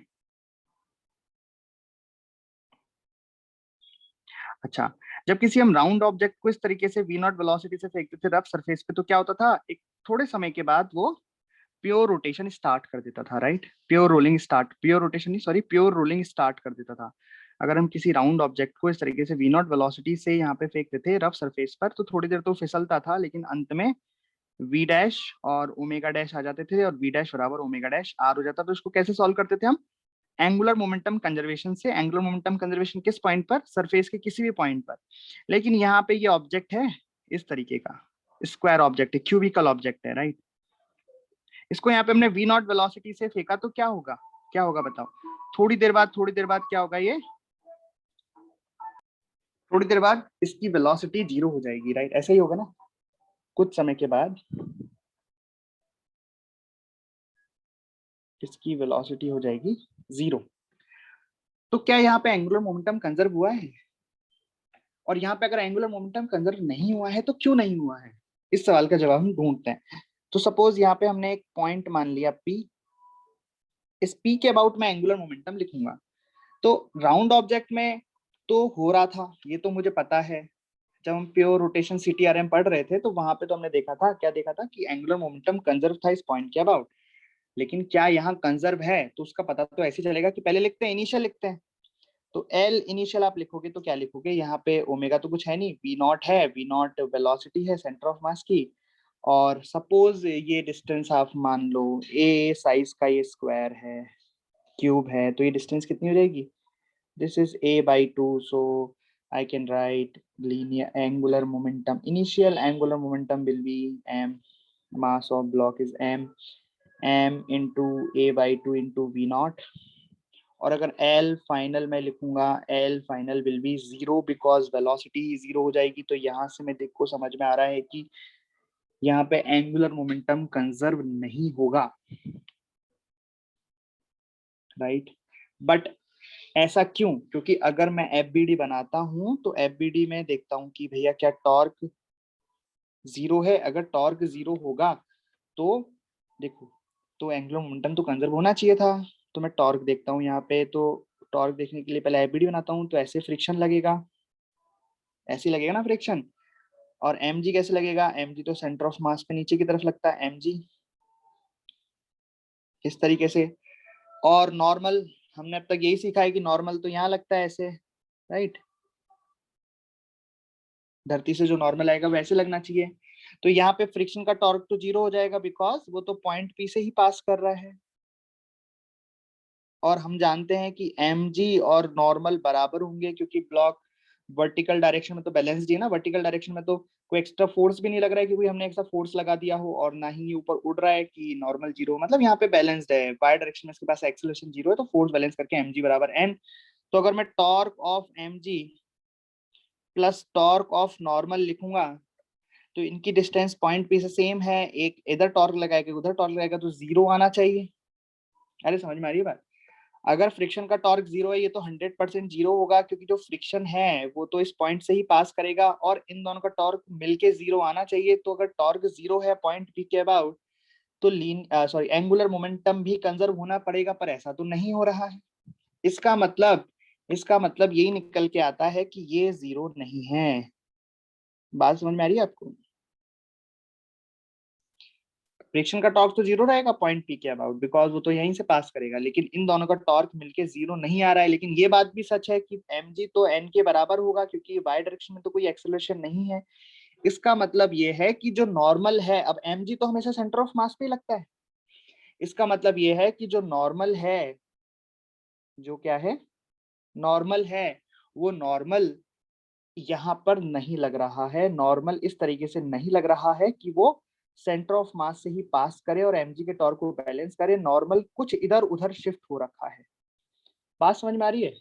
अच्छा, जब किसी हम राउंड ऑब्जेक्ट को इस तरीके से v नॉट वेलोसिटी से फेंकते थे रफ सरफेस पे, तो क्या होता था, एक थोड़े समय के बाद वो प्योर रोटेशन स्टार्ट कर देता था, राइट। प्योर रोटेशन नहीं, सॉरी, प्योर रोलिंग स्टार्ट कर देता था। अगर हम किसी राउंड ऑब्जेक्ट को इस तरीके से वी नॉट वेलोसिटी से यहाँ पे फेंकते थे रफ सरफेस पर, तो थोड़ी देर तो फिसलता था, लेकिन अंत में वी डैश और ओमेगा डैश आ जाते थे, और वी डैश बराबर ओमेगा डैश आर हो जाता। तो इसको कैसे सॉल्व करते थे हम, एंगुलर मोमेंटम कंजर्वेशन से। एंगुलर मोमेंटम कंजर्वेशन किस पॉइंट पर, सरफेस के किसी भी पॉइंट पर। लेकिन यहाँ पे ये ऑब्जेक्ट है इस तरीके का, स्क्वायर ऑब्जेक्ट है, क्यूबिकल ऑब्जेक्ट है, राइट। इसको यहाँ पे हमने वी नॉट वेलोसिटी से फेंका तो क्या होगा, क्या होगा बताओ। थोड़ी देर बाद क्या होगा, ये थोड़ी देर बाद इसकी वेलोसिटी 0 हो जाएगी, राइट। ऐसे ही होगा ना, कुछ समय के बाद इसकी वेलोसिटी हो जाएगी 0। तो क्या यहाँ पे एंगुलर मोमेंटम कंजर्व हुआ है, और यहाँ पे अगर एंगुलर मोमेंटम कंजर्व नहीं हुआ है तो क्यों नहीं हुआ है, इस सवाल का जवाब हम ढूंढते हैं। तो सपोज यहाँ पे हमने एक पॉइंट मान लिया P, इस P के अबाउट मैं एंगुलर मोमेंटम लिखूंगा। तो राउंड ऑब्जेक्ट में तो हो रहा था, ये तो मुझे पता है। जब हम प्योर रोटेशन सीटीआरएम पढ़ रहे थे तो वहां पे तो हमने देखा था, क्या देखा था, कि एंगुलर मोमेंटम कंजर्व था इस पॉइंट के अबाउट। लेकिन क्या यहाँ कंजर्व है, तो उसका पता तो ऐसे चलेगा कि पहले लिखते हैं, इनिशियल लिखते हैं। तो एल इनिशियल आप लिखोगे तो क्या लिखोगे, यहाँ पे ओमेगा तो कुछ है नहीं, वी नॉट है, वी नॉट वेलोसिटी है सेंटर ऑफ मास की, और सपोज ये डिस्टेंस आप मान लो ए साइज का ये स्क्वायर है, क्यूब है, तो ये डिस्टेंस कितनी हो जाएगी, this is a by 2, so I can write linear angular momentum, initial angular momentum will be m, mass of block is m into a by 2 into v naught, और अगर L final मैं लिखूंगा, L final will be 0 because velocity 0 हो जाएगी। तो यहाँ से मैं देखो समझ में आ रहा है कि यहाँ पे एंगुलर मोमेंटम कंजर्व नहीं होगा, राइट। बट ऐसा क्यों? क्योंकि अगर मैं एफबीडी बनाता हूं तो एफबीडी में देखता हूं कि भैया क्या टॉर्क जीरो है। अगर टॉर्क जीरो होगा तो देखो, तो एंगुलर मोमेंटम तो कंजर्व होना चाहिए था। तो मैं टॉर्क देखता हूँ यहाँ पे, तो टॉर्क देखने के लिए पहले एफबीडी बनाता हूँ, तो ऐसे फ्रिक्शन लगेगा, ऐसे लगेगा ना फ्रिक्शन। और mg कैसे लगेगा? mg तो सेंटर ऑफ मास पे नीचे की तरफ लगता है, mg इस तरीके से। और नॉर्मल, हमने अब तक यही सीखा है कि नॉर्मल तो यहाँ लगता है ऐसे, राइट? धरती से जो नॉर्मल आएगा वैसे लगना चाहिए। तो यहाँ पे फ्रिक्शन का टॉर्क तो जीरो हो जाएगा, बिकॉज वो तो पॉइंट पी से ही पास कर रहा है। और हम जानते हैं कि mg और नॉर्मल बराबर होंगे, क्योंकि ब्लॉक वर्टिकल डायरेक्शन में तो बैलेंस्ड है ना। वर्टिकल डायरेक्शन में तो कोई एक्स्ट्रा फोर्स भी नहीं लग रहा है, क्योंकि हमने एक्स्ट्रा फोर्स लगा दिया हो, और ना ही ऊपर उड़ रहा है कि नॉर्मल जीरो, मतलब यहाँ पे बैलेंस्ड है। वाई डायरेक्शन में इसके पास एक्सेलरेशन जीरो है, तो फोर्स बैलेंस करके mg बराबर n। तो अगर मैं torque of mg plus torque of normal लिखूंगा, तो इनकी डिस्टेंस पॉइंट पी से सेम है, एक इधर टॉर्क लगाएगा उधर टॉर्क लगाएगा, तो जीरो आना चाहिए। अरे समझ में आ रही है बात? अगर फ्रिक्शन का टॉर्क जीरो है, ये तो 100% जीरो होगा, क्योंकि जो फ्रिक्शन है वो तो इस पॉइंट से ही पास करेगा, और इन दोनों का टॉर्क मिलके जीरो आना चाहिए। तो अगर टॉर्क जीरो है पॉइंट पी के अबाउट, तो एंगुलर मोमेंटम भी कंजर्व होना पड़ेगा, पर ऐसा तो नहीं हो रहा है। इसका मतलब यही निकल के आता है कि ये जीरो नहीं है। बात समझ में आ रही है आपको? फ्रिक्शन का टॉर्क तो जीरो रहेगा पॉइंट पी के अबाउट, बिकॉज वो तो यहीं से पास करेगा, लेकिन इन दोनों का टॉर्क मिलके जीरो नहीं आ रहा है। लेकिन ये बात भी सच है कि mg तो n के बराबर होगा, क्योंकि वाई डायरेक्शन में तो कोई एक्सेलरेशन नहीं है। इसका मतलब ये है कि जो नॉर्मल है, अब mg तो हमेशा सेंटर ऑफ मास पे ही लगता है, इसका मतलब ये है कि जो नॉर्मल है, जो क्या है, नॉर्मल है, वो नॉर्मल यहाँ पर नहीं लग रहा है। नॉर्मल इस तरीके से नहीं लग रहा है कि वो सेंटर ऑफ मास से ही पास करे और mg के टॉर्क को बैलेंस करे। नॉर्मल कुछ इधर उधर शिफ्ट हो रखा है। बात समझ में आ रही है?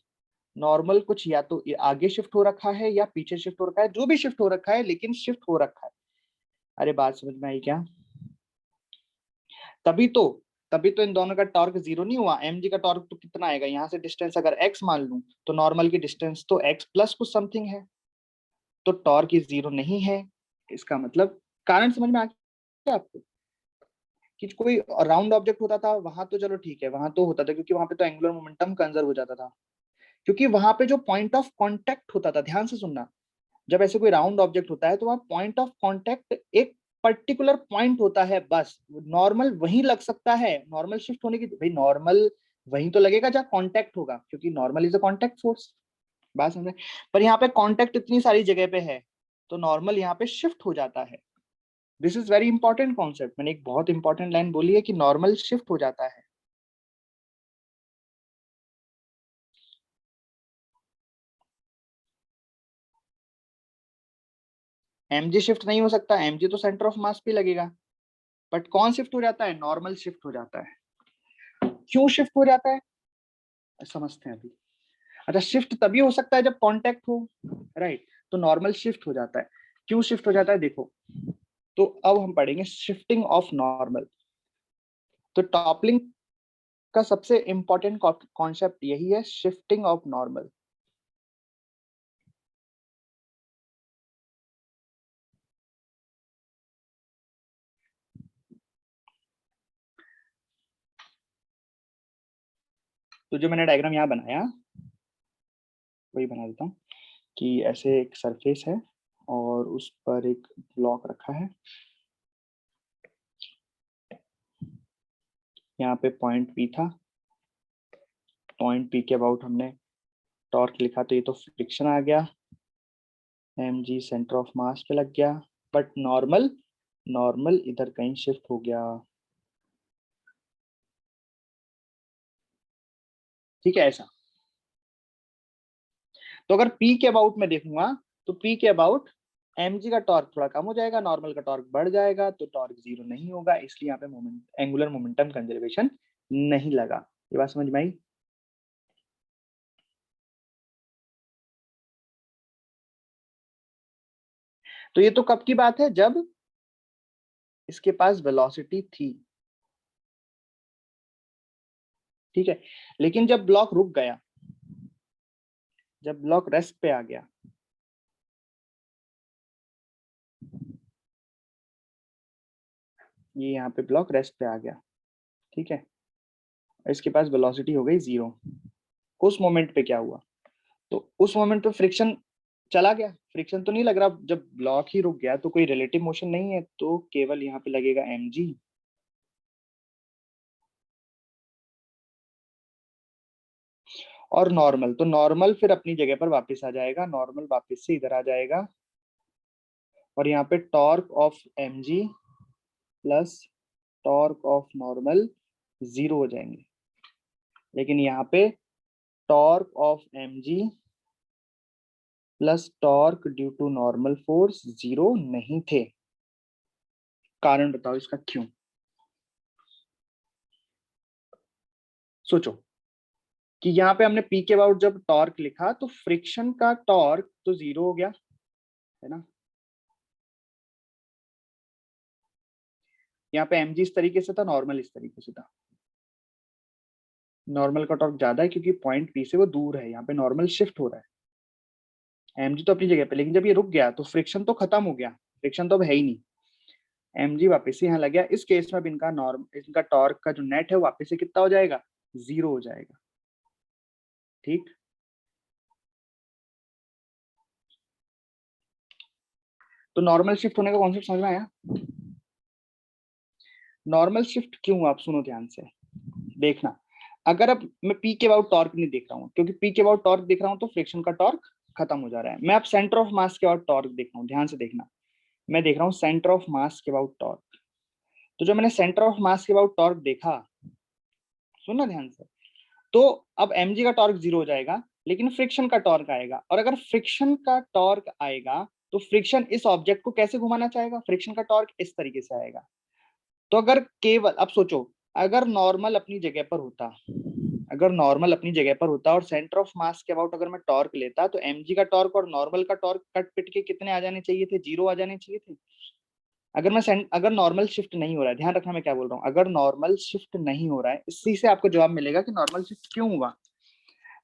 नॉर्मल कुछ या तो आगे शिफ्ट हो रखा है या पीछे शिफ्ट हो रखा है, जो भी शिफ्ट हो रखा है, लेकिन शिफ्ट हो रखा है। अरे बात समझ में आई क्या? तभी तो तभी तो इन दोनों का टॉर्क जीरो नहीं हुआ। mg का टॉर्क तो कितना आएगा, यहाँ से डिस्टेंस अगर x मान लूं, तो नॉर्मल की डिस्टेंस तो x प्लस कुछ समथिंग है, तो टॉर्क इज जीरो नहीं है। इसका मतलब कारण समझ में आ गया आपको? कि कोई राउंड ऑब्जेक्ट होता था वहां तो चलो ठीक है, वहां तो होता था, क्योंकि वहां पे तो एंगुलर मोमेंटम कंजर्व हो जाता था, क्योंकि वहां पे जो पॉइंट ऑफ कांटेक्ट होता था, ध्यान से सुनना, जब ऐसे कोई राउंड ऑब्जेक्ट होता है तो वहां पॉइंट ऑफ कांटेक्ट एक पर्टिकुलर पॉइंट होता है, बस। नॉर्मल वहीं लग सकता है। नॉर्मल शिफ्ट होने की, भाई नॉर्मल वहीं तो लगेगा जहाँ कांटेक्ट होगा, क्योंकि normal is a contact force. बात समझे? पर यहाँ पे कांटेक्ट इतनी सारी जगह पे है, तो नॉर्मल यहाँ पे शिफ्ट हो जाता है। This is very important concept. मैंने एक बहुत इंपॉर्टेंट लाइन बोली है कि नॉर्मल शिफ्ट हो जाता है। mg शिफ्ट नहीं हो सकता, mg तो सेंटर ऑफ मास पे लगेगा। बट कौन शिफ्ट हो जाता है? नॉर्मल शिफ्ट हो जाता है। क्यों शिफ्ट हो जाता है, समझते हैं अभी। अच्छा, शिफ्ट तभी हो सकता है जब कांटेक्ट हो, राइट? तो नॉर्मल शिफ्ट हो जाता है। क्यों शिफ्ट हो जाता है देखो, तो अब हम पढ़ेंगे शिफ्टिंग ऑफ नॉर्मल। तो टॉपलिंग का सबसे इंपॉर्टेंट कॉन्सेप्ट यही है, शिफ्टिंग ऑफ नॉर्मल। तो जो मैंने डायग्राम यहाँ बनाया वही बना देता हूँ, कि ऐसे एक सरफेस है और उस पर एक ब्लॉक रखा है। यहाँ पे पॉइंट पी था, पॉइंट पी के अबाउट हमने टॉर्क लिखा, तो ये तो फ्रिक्शन आ गया, mg सेंटर ऑफ मास पे लग गया। बट नॉर्मल इधर कहीं शिफ्ट हो गया। ठीक है ऐसा। तो अगर p के अबाउट में देखूंगा, तो p के अबाउट mg का टॉर्क थोड़ा कम हो जाएगा, नॉर्मल का टॉर्क बढ़ जाएगा, तो टॉर्क जीरो नहीं होगा, इसलिए यहाँ पे मोमेंट एंगुलर मोमेंटम कंजर्वेशन नहीं लगा। ये बात समझ में आई? तो ये तो कब की बात है, जब इसके पास वेलोसिटी थी, ठीक है। लेकिन जब ब्लॉक रुक गया, जब ब्लॉक रेस्ट पे आ गया, ये यहाँ पे ब्लॉक रेस्ट पे आ गया, ठीक है, इसके पास वेलोसिटी हो गई 0। उस मोमेंट पे क्या हुआ, तो उस मोमेंट पे फ्रिक्शन चला गया, फ्रिक्शन तो नहीं लग रहा, जब ब्लॉक ही रुक गया तो कोई रिलेटिव मोशन नहीं है, तो केवल यहाँ पे लगेगा mg। और नॉर्मल, तो नॉर्मल फिर अपनी जगह पर वापस आ जाएगा, नॉर्मल वापस से इधर आ जाएगा, और यहाँ पे torque of mg plus torque of normal 0 हो जाएंगे। लेकिन यहाँ पे torque of mg plus torque due to normal force 0 नहीं थे। कारण बताओ इसका क्यों, सोचो कि यहाँ पे हमने पी के अबाउट जब टॉर्क लिखा तो फ्रिक्शन का टॉर्क तो 0 हो गया, है ना। यहाँ पे mg इस तरीके से था, नॉर्मल इस तरीके से था। नॉर्मल का टॉर्क ज्यादा है क्योंकि पॉइंट पी से वो दूर है, यहाँ पे नॉर्मल शिफ्ट हो रहा है, mg तो अपनी जगह पे, लेकिन जब ये रुक गया तो फ्रिक्शन तो खत्म हो गया, फ्रिक्शन तो अब है ही नहीं, mg वापस से यहाँ लग गया। इस केस में अब इनका टॉर्क का जो नेट है वापस से कितना हो जाएगा, 0 हो जाएगा, ठीक। तो नॉर्मल शिफ्ट होने का कॉन्सेप्ट समझ में आया। नॉर्मल शिफ्ट क्यों, आप सुनो ध्यान से देखना। अगर अब मैं पी के अबाउट टॉर्क नहीं देख रहा हूँ, क्योंकि पी के अबाउट टॉर्क देख रहा हूँ तो फ्रिक्शन का टॉर्क खत्म हो जा रहा है। मैं अब सेंटर ऑफ मास के अबाउट टॉर्क देख रहा हूँ, ध्यान से देखना। मैं देख रहा हूँ सेंटर ऑफ मास के अबाउट टॉर्क। तो जो मैंने सेंटर ऑफ मास के अबाउट टॉर्क देखा, सुनना ध्यान से, तो अब mg का टॉर्क 0 हो जाएगा, लेकिन फ्रिक्शन का टॉर्क आएगा। और अगर फ्रिक्शन का टॉर्क आएगा तो फ्रिक्शन इस ऑब्जेक्ट को कैसे घुमाना चाहेगा, फ्रिक्शन का टॉर्क इस तरीके से आएगा। तो अगर केवल, अब सोचो, अगर नॉर्मल अपनी जगह पर होता, अगर नॉर्मल अपनी जगह पर होता और सेंटर ऑफ मास के अबाउट अगर मैं टॉर्क लेता, तो mg का टॉर्क और नॉर्मल का टॉर्क कट पिट के कितने आ जाने चाहिए थे, 0 आ जाने चाहिए थे। अगर नॉर्मल शिफ्ट नहीं हो रहा है, ध्यान रखना मैं क्या बोल रहा हूँ, अगर नॉर्मल शिफ्ट नहीं हो रहा है, इसी से आपको जवाब मिलेगा कि नॉर्मल शिफ्ट क्यों हुआ।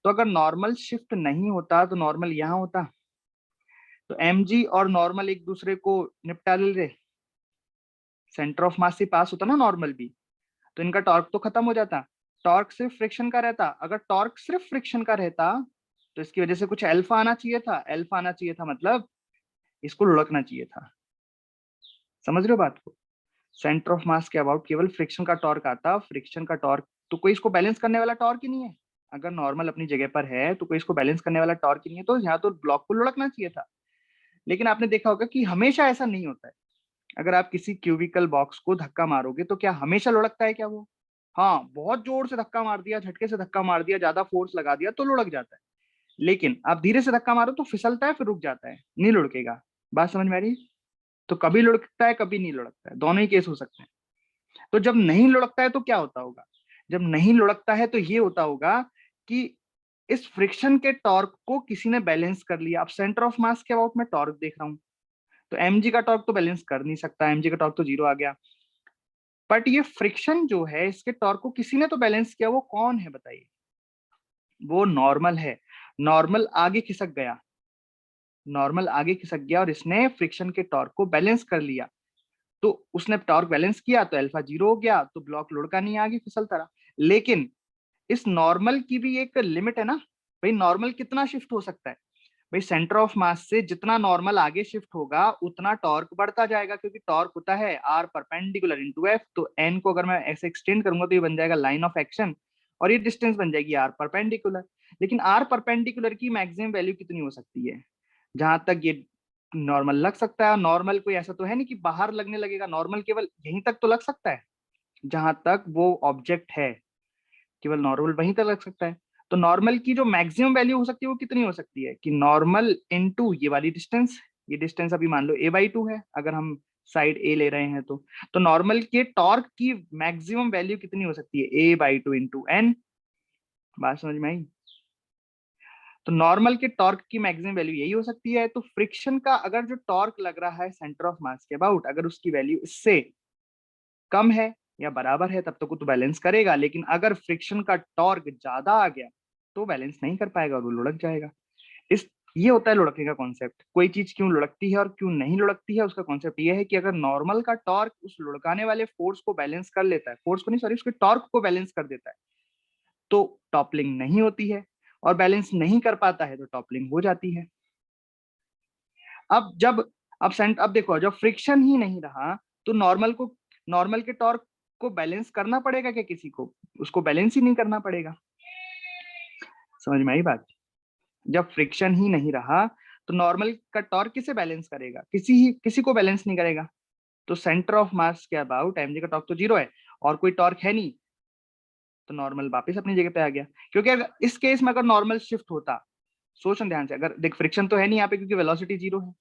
तो अगर नॉर्मल शिफ्ट नहीं होता तो नॉर्मल यहाँ होता, तो mg और नॉर्मल एक दूसरे को निपटा ले, सेंटर ऑफ मास से पास होता ना नॉर्मल भी, तो इनका टॉर्क तो खत्म हो जाता। टॉर्क सिर्फ फ्रिक्शन का रहता, अगर टॉर्क सिर्फ फ्रिक्शन का रहता तो इसकी वजह से कुछ अल्फा आना चाहिए था, अल्फा आना चाहिए था, मतलब इसको लुढ़कना चाहिए था। समझ रहे हो बात को। सेंटर ऑफ मास के अबाउट केवल फ्रिक्शन का टॉर्क आता, फ्रिक्शन का टॉर्क तो कोई इसको बैलेंस करने वाला टॉर्क ही नहीं है। अगर नॉर्मल अपनी जगह पर है तो कोई इसको बैलेंस करने वाला टॉर्क ही नहीं है, तो यहाँ तो ब्लॉक को लुढ़कना चाहिए था। लेकिन आपने देखा होगा कि हमेशा ऐसा नहीं होता है। अगर आप किसी क्यूबिकल बॉक्स को धक्का मारोगे तो क्या हमेशा लुढ़कता है क्या वो, हाँ, बहुत जोर से धक्का मार दिया, झटके से धक्का मार दिया, ज्यादा फोर्स लगा दिया तो लुढ़क जाता है। लेकिन आप धीरे से धक्का मारो तो फिसलता है, फिर रुक जाता है, नहीं लुढ़केगा। बात समझ में आ रही है। तो कभी लुढ़कता है, कभी नहीं लुढ़कता है, दोनों ही केस हो सकते हैं। तो जब नहीं लुढ़कता है तो क्या होता होगा, जब नहीं लुढ़कता है तो ये होता होगा कि इस फ्रिक्शन के टॉर्क को किसी ने बैलेंस कर लिया। अब सेंटर ऑफ मास के अबाउट में टॉर्क देख रहा हूं, तो mg का टॉर्क तो बैलेंस कर नहीं सकता, mg का टॉर्क तो 0 आ गया। बट ये फ्रिक्शन जो है, इसके टॉर्क को किसी ने तो बैलेंस किया, वो कौन है बताइए। वो नॉर्मल है। नॉर्मल आगे खिसक गया, नॉर्मल आगे खिसक गया और इसने फ्रिक्शन के टॉर्क को बैलेंस कर लिया। तो उसने टॉर्क बैलेंस किया तो अल्फा 0 हो गया, तो ब्लॉक लुढ़का नहीं, आगे फिसलता रहा। लेकिन इस नॉर्मल की भी एक लिमिट है ना भाई, नॉर्मल कितना शिफ्ट हो सकता है भाई, सेंटर ऑफ मास से जितना नॉर्मल आगे शिफ्ट होगा उतना टॉर्क बढ़ता जाएगा, क्योंकि टॉर्क होता है आर परपेंडिकुलर इनटू एफ। तो एन को अगर मैं ऐसे एक्सटेंड करूंगा तो ये बन जाएगा लाइन ऑफ एक्शन, और ये डिस्टेंस बन जाएगी आर परपेंडिकुलर। लेकिन आर परपेंडिकुलर की मैक्सिमम वैल्यू कितनी हो सकती है, जहां तक ये नॉर्मल लग सकता है। नॉर्मल कोई ऐसा तो है नहीं कि बाहर लगने लगेगा, नॉर्मल केवल यहीं तक तो लग सकता है जहां तक वो ऑब्जेक्ट है, केवल नॉर्मल वहीं तक लग सकता है। तो नॉर्मल की जो मैक्सिमम वैल्यू हो सकती है वो कितनी हो सकती है कि नॉर्मल इनटू ये वाली डिस्टेंस, ये डिस्टेंस अभी मान लो a/2 है, अगर हम साइड ए ले रहे हैं तो नॉर्मल के टॉर्क की मैक्सिमम वैल्यू कितनी हो सकती है, a/2 इंटू एन। बात समझ में आई। तो नॉर्मल के टॉर्क की मैक्सिमम वैल्यू यही हो सकती है। तो फ्रिक्शन का अगर जो टॉर्क लग रहा है सेंटर ऑफ मास के अबाउट, अगर उसकी वैल्यू इससे कम है या बराबर है तब तक तो बैलेंस करेगा, लेकिन अगर फ्रिक्शन का टॉर्क ज्यादा आ गया तो बैलेंस नहीं कर पाएगा और वो लुढ़क जाएगा। इस ये होता है लुढ़कने का कॉन्सेप्ट। कोई चीज क्यों लुढ़कती है और क्यों नहीं लुढ़कती है, उसका कॉन्सेप्ट ये है कि अगर नॉर्मल का टॉर्क उस लुढ़काने वाले फोर्स को बैलेंस कर लेता है, फोर्स को नहीं सॉरी, उसके टॉर्क को बैलेंस कर देता है, तो टॉपलिंग नहीं होती है, और बैलेंस नहीं कर पाता है तो टॉपलिंग हो जाती है। अब जब अब देखो, जब फ्रिक्शन ही नहीं रहा तो नॉर्मल के टॉर्क को बैलेंस करना पड़ेगा क्या किसी को? उसको बैलेंस ही नहीं करना पड़ेगा। समझ में आई बात? जब फ्रिक्शन ही नहीं रहा तो नॉर्मल का टॉर्क किसे बैलेंस करेगा? किसी को बैलेंस नहीं करेगा। तो सेंटर ऑफ मास के अबाउट mg का टॉर्क तो 0 है और कोई टॉर्क है नहीं, तो नॉर्मल वापस अपनी जगह पे आ गया। क्योंकि अगर इस केस में अगर नॉर्मल शिफ्ट होता, सोचना ध्यान से, अगर देख फ्रिक्शन तो है नहीं यहाँ पे क्योंकि वेलोसिटी 0 है,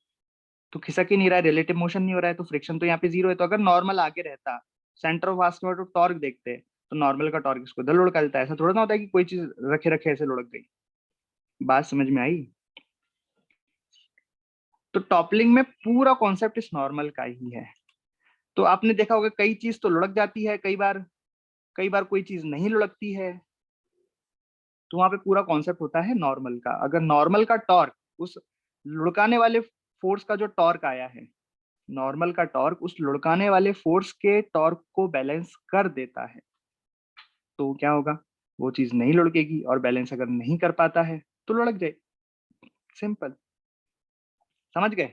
तो खिसक ही नहीं रहा है, रिलेटिव मोशन नहीं हो रहा है, तो फ्रिक्शन तो यहाँ पे 0 है। तो अगर नॉर्मल आगे रहता, सेंटर ऑफ मास के टॉर्क देखते, तो नॉर्मल का टॉर्क इसको इधर लुढ़का देता है। ऐसा थोड़ा ना होता है कि कोई चीज रखे रखे ऐसे लुढ़क गई। बात समझ में आई? तो टॉपलिंग में पूरा कॉन्सेप्ट इस नॉर्मल का ही है। तो आपने देखा होगा कई चीज तो लुढ़क जाती है, कई बार कोई चीज नहीं लुढ़कती है, तो वहां पे पूरा कॉन्सेप्ट होता है नॉर्मल का। अगर नॉर्मल का टॉर्क उस लुढ़काने वाले फोर्स का जो टॉर्क आया है, नॉर्मल का टॉर्क उस लुढ़काने वाले फोर्स के टॉर्क को बैलेंस कर देता है, तो क्या होगा? वो चीज नहीं लुढ़केगी, और बैलेंस अगर नहीं कर पाता है तो लुढ़क जाए। सिंपल। समझ गए?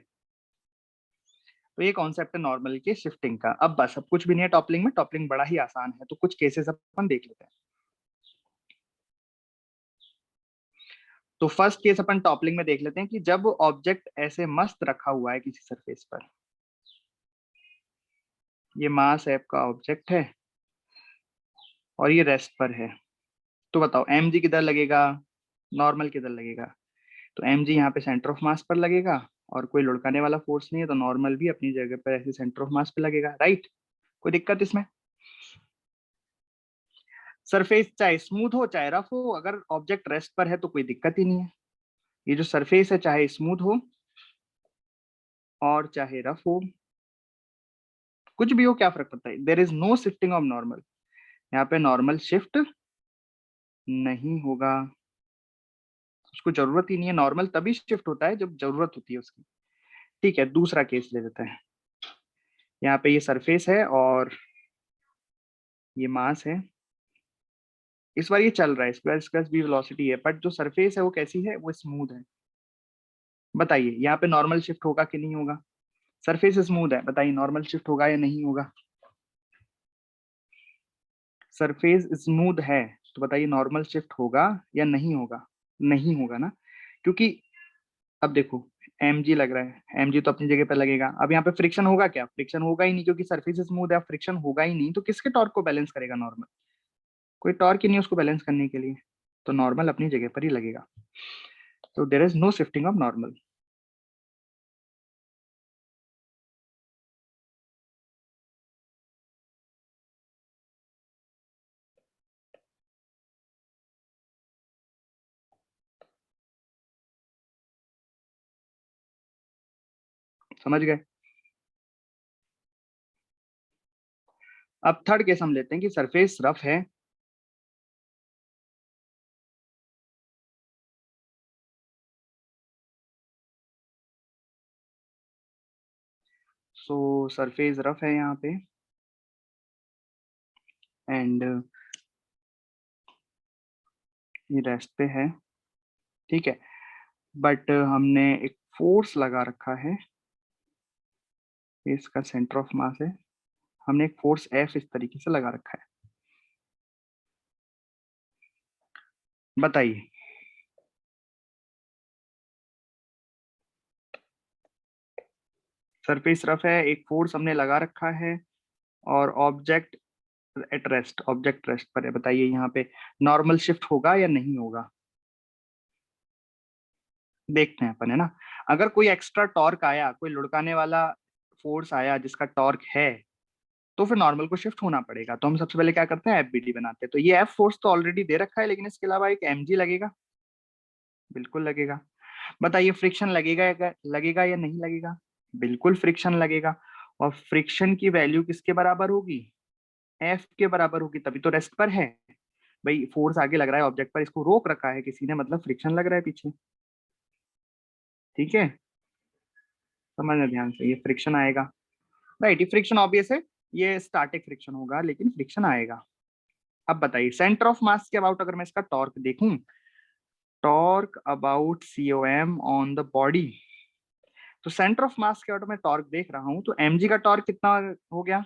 तो ये कॉन्सेप्ट है नॉर्मल के शिफ्टिंग का। अब बस, अब कुछ भी नहीं है टॉपलिंग में, टॉपलिंग बड़ा ही आसान है। तो कुछ केसेस अपन देख लेते हैं। तो फर्स्ट केस अपन टॉपलिंग में देख लेते हैं कि जब ऑब्जेक्ट ऐसे मस्त रखा हुआ है किसी सरफेस पर, ये मास एफ का ऑब्जेक्ट है और ये रेस्ट पर है, तो बताओ एम जी किधर लगेगा, नॉर्मल किधर लगेगा? तो एम जी यहाँ पे सेंटर ऑफ मास पर लगेगा, और कोई लुढ़काने वाला फोर्स नहीं है, तो नॉर्मल भी अपनी जगह पर ऐसे सेंटर ऑफ मास पे लगेगा। राइट? कोई दिक्कत इसमें? सरफेस चाहे स्मूथ हो चाहे रफ हो, अगर ऑब्जेक्ट रेस्ट पर है तो कोई दिक्कत ही नहीं है। ये जो सरफेस है चाहे स्मूथ हो और चाहे रफ हो, कुछ भी हो, क्या फर्क पड़ता है? There is no shifting of normal. यहाँ पे नॉर्मल शिफ्ट नहीं होगा, उसको जरूरत ही नहीं है। नॉर्मल तभी शिफ्ट होता है जब जरूरत होती है उसकी। ठीक है, दूसरा केस ले लेते हैं। यहाँ पे ये सरफेस है और ये मास है। इस बार ये चल रहा है, इसके पास भी वेलोसिटी है, बट जो सरफेस है वो कैसी है? वो स्मूथ है। बताइए यहाँ पे नॉर्मल शिफ्ट होगा कि नहीं होगा? सरफेस स्मूथ है, बताइए नॉर्मल शिफ्ट होगा या नहीं होगा? सरफेस स्मूथ है, तो बताइए नॉर्मल शिफ्ट होगा या नहीं होगा? नहीं होगा ना, क्योंकि अब देखो एम जी लग रहा है, एम जी तो अपनी जगह पे लगेगा। अब यहाँ पे फ्रिक्शन होगा क्या? फ्रिक्शन होगा ही नहीं, क्योंकि सरफेस स्मूथ है, फ्रिक्शन होगा ही नहीं, तो किसके टॉर्क को बैलेंस करेगा नॉर्मल? कोई टॉर्क ही नहीं उसको बैलेंस करने के लिए, तो नॉर्मल अपनी जगह पर ही लगेगा। तो there is no shifting of normal. समझ गए? अब थर्ड केस हम लेते हैं कि सरफेस रफ है, सो सरफेस रफ है यहाँ पे, एंड ये रेस्ट पे है। ठीक है, बट हमने एक फोर्स लगा रखा है, ये इसका सेंटर ऑफ मास है, हमने एक फोर्स एफ इस तरीके से लगा रखा है। बताइए, सरफेस रफ है, एक फोर्स हमने लगा रखा है, और ऑब्जेक्ट रेस्ट पर है। बताइए यहाँ पे नॉर्मल शिफ्ट होगा या नहीं होगा? देखते हैं अपन, है ना। अगर कोई एक्स्ट्रा टॉर्क आया, कोई लुढ़काने वाला फोर्स आया जिसका टॉर्क है, तो फिर नॉर्मल को शिफ्ट होना पड़ेगा। तो हम सबसे पहले क्या करते हैं? एफबीडी बनाते हैं। तो ये एफ फोर्स तो ऑलरेडी दे रखा है, लेकिन इसके अलावा एक एमजी लगेगा। बिल्कुल लगेगा। बताइए फ्रिक्शन लगेगा या नहीं लगेगा? बिल्कुल फ्रिक्शन लगेगा। और फ्रिक्शन की वैल्यू किसके बराबर होगी? एफ के बराबर होगी, तभी तो रेस्ट पर है। भाई फोर्स आगे लग रहा है ऑब्जेक्ट पर, इसको रोक रखा है किसी ने, मतलब फ्रिक्शन लग रहा है पीछे। ठीक है, समझना ध्यान से, ये फ्रिक्शन आएगा, राइट। ये फ्रिक्शन ऑब्वियस है, ये स्टैटिक फ्रिक्शन होगा लेकिन फ्रिक्शन आएगा। अब बताइए सेंटर ऑफ मास के अबाउट अगर मैं इसका टॉर्क देखूं, torque about COM on the body, तो सेंटर ऑफ मास के अबाउट मैं टॉर्क देख रहा हूं, तो mg का टॉर्क कितना हो गया,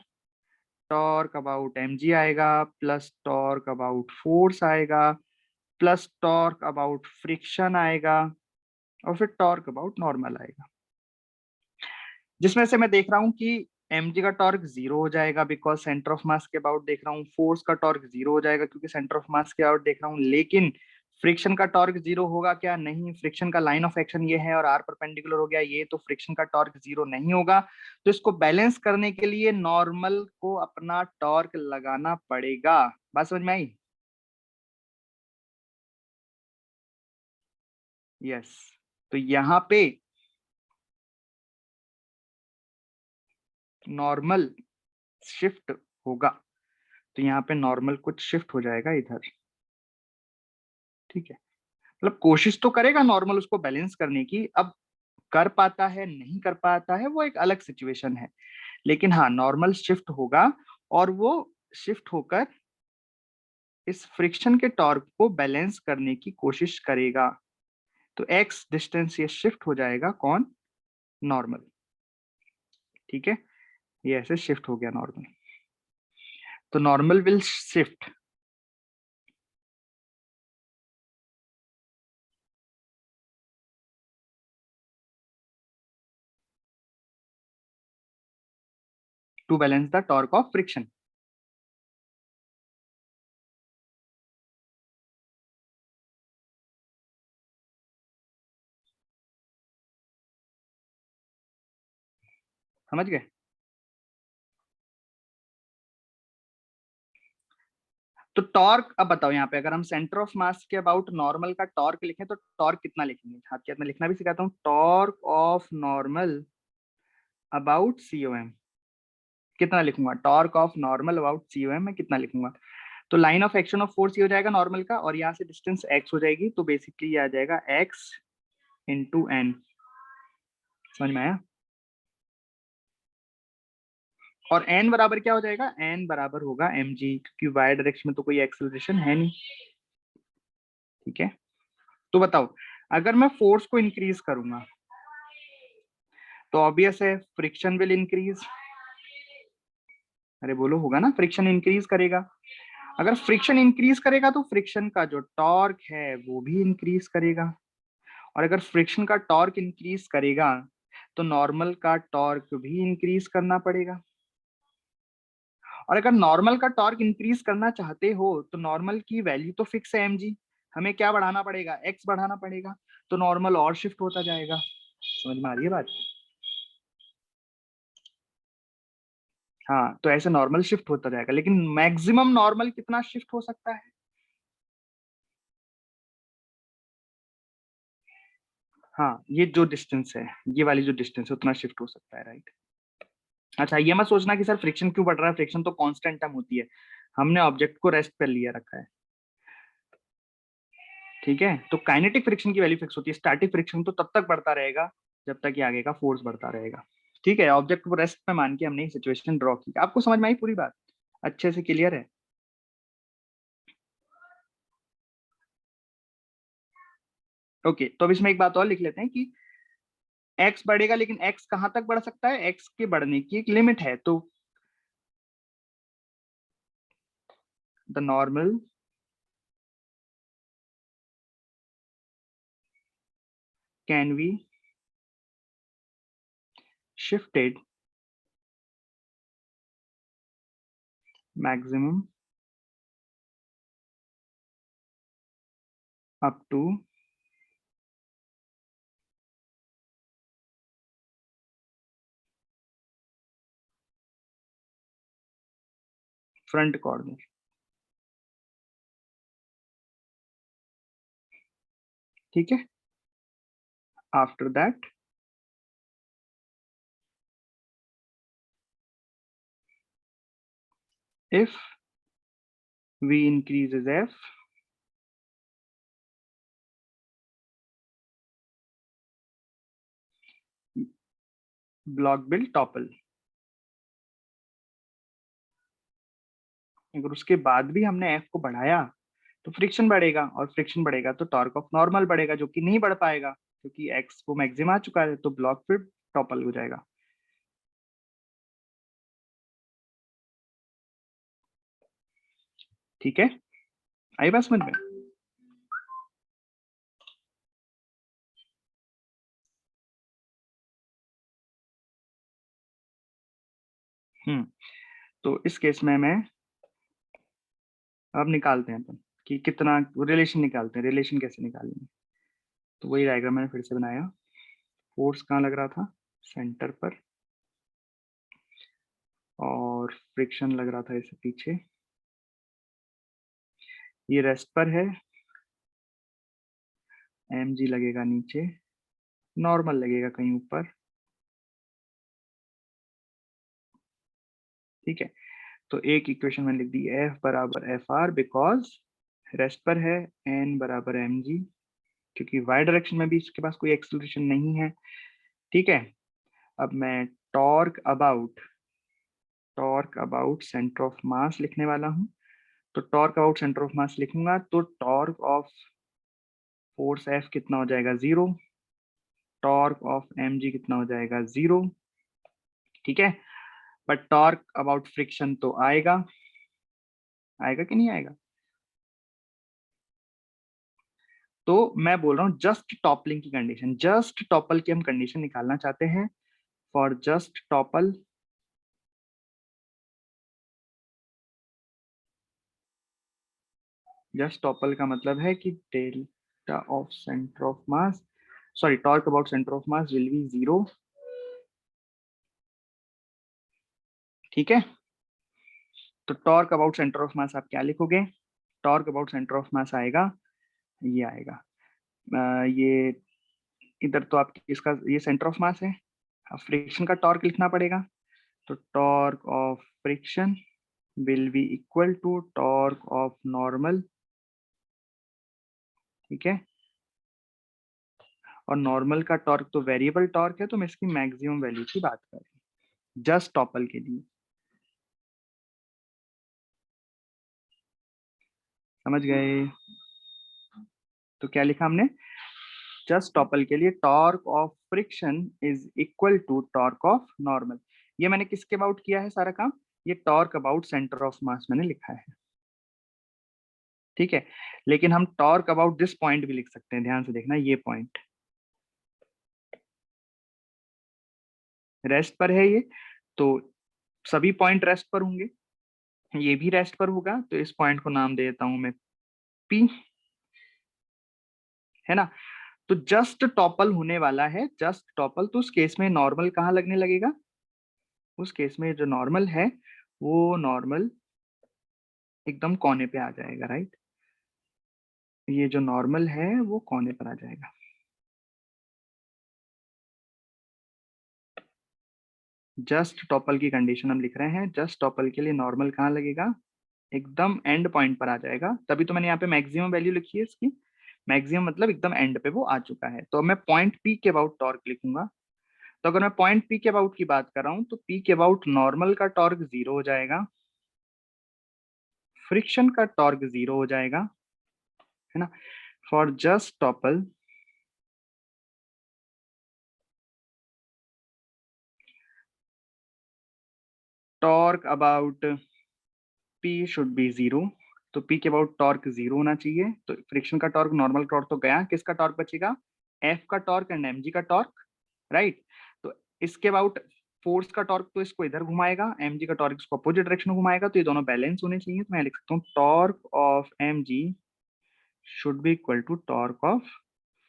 टॉर्क अबाउट mg आएगा, प्लस टॉर्क अबाउट फोर्स आएगा, प्लस टॉर्क अबाउट फ्रिक्शन आएगा, और फिर टॉर्क अबाउट नॉर्मल आएगा। जिसमें से मैं देख रहा हूं कि mg का टॉर्क 0 हो जाएगा बिकॉज सेंटर ऑफ मास के अबाउट देख रहा हूँ, फोर्स का टॉर्क 0 हो जाएगा क्योंकि सेंटर ऑफ मास के अबाउट देख रहा हूँ, लेकिन फ्रिक्शन का टॉर्क 0 होगा क्या, नहीं, फ्रिक्शन का लाइन ऑफ एक्शन ये है और आर परपेंडिकुलर हो गया ये, तो फ्रिक्शन का टॉर्क 0 नहीं होगा। तो इसको बैलेंस करने के लिए नॉर्मल को अपना टॉर्क लगाना पड़ेगा। बात समझ में आई? यस। तो यहाँ पे नॉर्मल शिफ्ट होगा, तो यहाँ पे नॉर्मल कुछ शिफ्ट हो जाएगा इधर, ठीक है। मतलब कोशिश तो करेगा नॉर्मल उसको बैलेंस करने की, अब कर पाता है नहीं कर पाता है वो एक अलग सिचुएशन है, लेकिन हाँ नॉर्मल शिफ्ट होगा और वो शिफ्ट होकर इस फ्रिक्शन के टॉर्क को बैलेंस करने की कोशिश करेगा। तो x डिस्टेंस ये शिफ्ट हो जाएगा, कौन, नॉर्मल, ठीक है, ये ऐसे शिफ्ट हो गया नॉर्मल। तो normal will shift to balance the torque of friction. समझ गए? तो टॉर्क, अब बताओ यहाँ पे अगर हम सेंटर ऑफ मास के अबाउट नॉर्मल का टॉर्क लिखें तो टॉर्क कितना लिखेंगे, हाथ के हाथ में लिखना भी सिखाता हूँ, torque of normal about COM कितना लिखूंगा, torque of normal about COM में कितना लिखूंगा, तो line of action of force ये हो जाएगा नॉर्मल का, और यहाँ से डिस्टेंस x हो जाएगी, तो बेसिकली ये आ जाएगा x इंटू एन। समझ में आया? और n बराबर क्या हो जाएगा, n बराबर होगा mg, क्योंकि वाई डायरेक्शन में तो कोई एक्सेलरेशन है नहीं, ठीक है। तो बताओ अगर मैं फोर्स को इंक्रीज करूंगा तो ऑब्वियस है फ्रिक्शन विल इंक्रीज, अरे बोलो, होगा ना, फ्रिक्शन इंक्रीज करेगा। अगर फ्रिक्शन इंक्रीज करेगा तो फ्रिक्शन का जो टॉर्क है वो भी इंक्रीज करेगा, और अगर फ्रिक्शन का टॉर्क इंक्रीज करेगा तो नॉर्मल का टॉर्क भी इंक्रीज करना पड़ेगा। और अगर नॉर्मल का टॉर्क इंक्रीज करना चाहते हो तो नॉर्मल की वैल्यू तो फिक्स है mg, हमें क्या बढ़ाना पड़ेगा, x बढ़ाना पड़ेगा, तो नॉर्मल और शिफ्ट होता जाएगा। समझ में आ रही है बात? हाँ, तो ऐसे नॉर्मल शिफ्ट होता जाएगा, लेकिन मैक्सिमम नॉर्मल कितना शिफ्ट हो सकता है, हाँ ये जो डिस्टेंस है, ये वाली जो डिस्टेंस है उतना शिफ्ट हो सकता है, राइट। अच्छा ये मत सोचना कि सर फ्रिक्शन क्यों बढ़ रहा है, फ्रिक्शन तो कांस्टेंट टर्म होती है, हमने ऑब्जेक्ट को रेस्ट पर लिया रखा है, ठीक है। तो काइनेटिक फ्रिक्शन की वैल्यू फिक्स होती है, स्टैटिक फ्रिक्शन तो तब तक बढ़ता रहेगा जब तक ये आगे का फोर्स बढ़ता रहेगा, ठीक है। ऑब्जेक्ट को रेस्ट पे मान के हमने सिचुएशन ड्रॉ की, आपको समझ में आई पूरी बात, अच्छे से क्लियर है? ओके, तो अब इसमें एक बात और लिख लेते हैं कि एक्स बढ़ेगा, लेकिन एक्स कहां तक बढ़ सकता है, एक्स के बढ़ने की एक लिमिट है, तो the normal can be shifted maximum up to front corner, ठीक है। After that if v increases f, block build topple. अगर उसके बाद भी हमने एफ को बढ़ाया तो फ्रिक्शन बढ़ेगा, और फ्रिक्शन बढ़ेगा तो टॉर्क ऑफ नॉर्मल बढ़ेगा, जो कि नहीं बढ़ पाएगा क्योंकि एक्स को मैक्सिमम आ चुका है, तो ब्लॉक फिर टॉपल हो जाएगा। ठीक है, आई बात समझ में? तो इस केस में मैं अब निकालते हैं अपन कि कितना रिलेशन निकालते हैं, रिलेशन कैसे निकालेंगे। तो वही डायग्राम मैंने फिर से बनाया। फोर्स कहाँ लग रहा था? सेंटर पर, और फ्रिक्शन लग रहा था इसे पीछे। ये रेस्ट पर है, एम जी लगेगा नीचे, नॉर्मल लगेगा कहीं ऊपर। ठीक है, तो एक इक्वेशन मैंने लिख दी, एफ बराबर एफ आर, बिकॉज रेस्ट पर है, एन बराबर एम जी, क्योंकि वाई डायरेक्शन में भी इसके पास कोई एक्सेलरेशन नहीं है। ठीक है, अब मैं टॉर्क अबाउट सेंटर ऑफ मास लिखने वाला हूं। तो टॉर्क अबाउट सेंटर ऑफ मास लिखूंगा तो टॉर्क ऑफ फोर्स एफ कितना हो जाएगा? 0। टॉर्क ऑफ एम जी कितना हो जाएगा? 0। ठीक है, बट टॉर्क अबाउट फ्रिक्शन तो आएगा, आएगा कि नहीं आएगा? तो मैं बोल रहा हूँ जस्ट टॉपलिंग की कंडीशन, जस्ट टॉपल की हम कंडीशन निकालना चाहते हैं। For just topple, just topple का मतलब है कि delta of centre of mass, sorry, torque about centre of mass will be 0। ठीक है, तो टॉर्क अबाउट सेंटर ऑफ मास आप क्या लिखोगे? टॉर्क अबाउट सेंटर ऑफ मास आएगा, ये आएगा, ये इधर तो आपकी इसका ये सेंटर ऑफ मास है। अब फ्रिक्शन का टॉर्क लिखना पड़ेगा, तो torque of friction will be equal to torque of normal. ठीक है, और नॉर्मल का टॉर्क तो वेरिएबल टॉर्क है, तो मैं इसकी मैक्सिमम वैल्यू की बात कर रही हूँ जस्ट टॉपल के लिए। समझ गए? तो क्या लिखा हमने? जस्ट टॉपल के लिए torque of friction is equal to torque of normal. ये मैंने किसके अबाउट किया है सारा काम? ये torque about centre of mass मैंने लिखा है। ठीक है, लेकिन हम टॉर्क अबाउट दिस पॉइंट भी लिख सकते हैं, ध्यान से देखना, ये पॉइंट रेस्ट पर है ये, तो सभी पॉइंट रेस्ट पर होंगे, ये भी रेस्ट पर होगा, तो इस पॉइंट को नाम दे देता हूं मैं पी, है ना? तो जस्ट टॉपल होने वाला है, जस्ट टॉपल, तो उस केस में नॉर्मल कहाँ लगने लगेगा? उस केस में जो नॉर्मल है वो नॉर्मल एकदम कोने पे आ जाएगा, राइट? ये जो नॉर्मल है वो कोने पर आ जाएगा। जस्ट टॉपल की कंडीशन हम लिख रहे हैं, जस्ट टॉपल के लिए नॉर्मल कहाँ लगेगा? एकदम एंड पॉइंट पर आ जाएगा, तभी तो मैंने यहाँ पे मैक्सिमम वैल्यू लिखी है इसकी। मैक्सिमम मतलब एकदम एंड पे वो आ चुका है, तो मैं पॉइंट पी के अबाउट टॉर्क लिखूंगा। तो अगर मैं पॉइंट पी के अबाउट की बात कर रहा हूँ, तो पी के अबाउट नॉर्मल का टॉर्क 0 हो जाएगा, फ्रिक्शन का टॉर्क 0 हो जाएगा, है ना? For just topple torque about P should be 0। तो पी के अबाउट टॉर्क 0 होना चाहिए, तो फ्रिक्शन का टॉर्क, नॉर्मल टॉर्क तो गया, किसका टॉर्क बचेगा? एफ का टॉर्क एंड एम जी का टॉर्क, राइट? तो इसके अबाउट फोर्स का टॉर्क तो इसको इधर घुमाएगा, एम जी का टॉर्क इसको अपोजिट डायरेक्शन में घुमाएगा, तो ये दोनों बैलेंस होने चाहिए। तो मैं लिख सकता हूँ torque of m g should be equal to torque of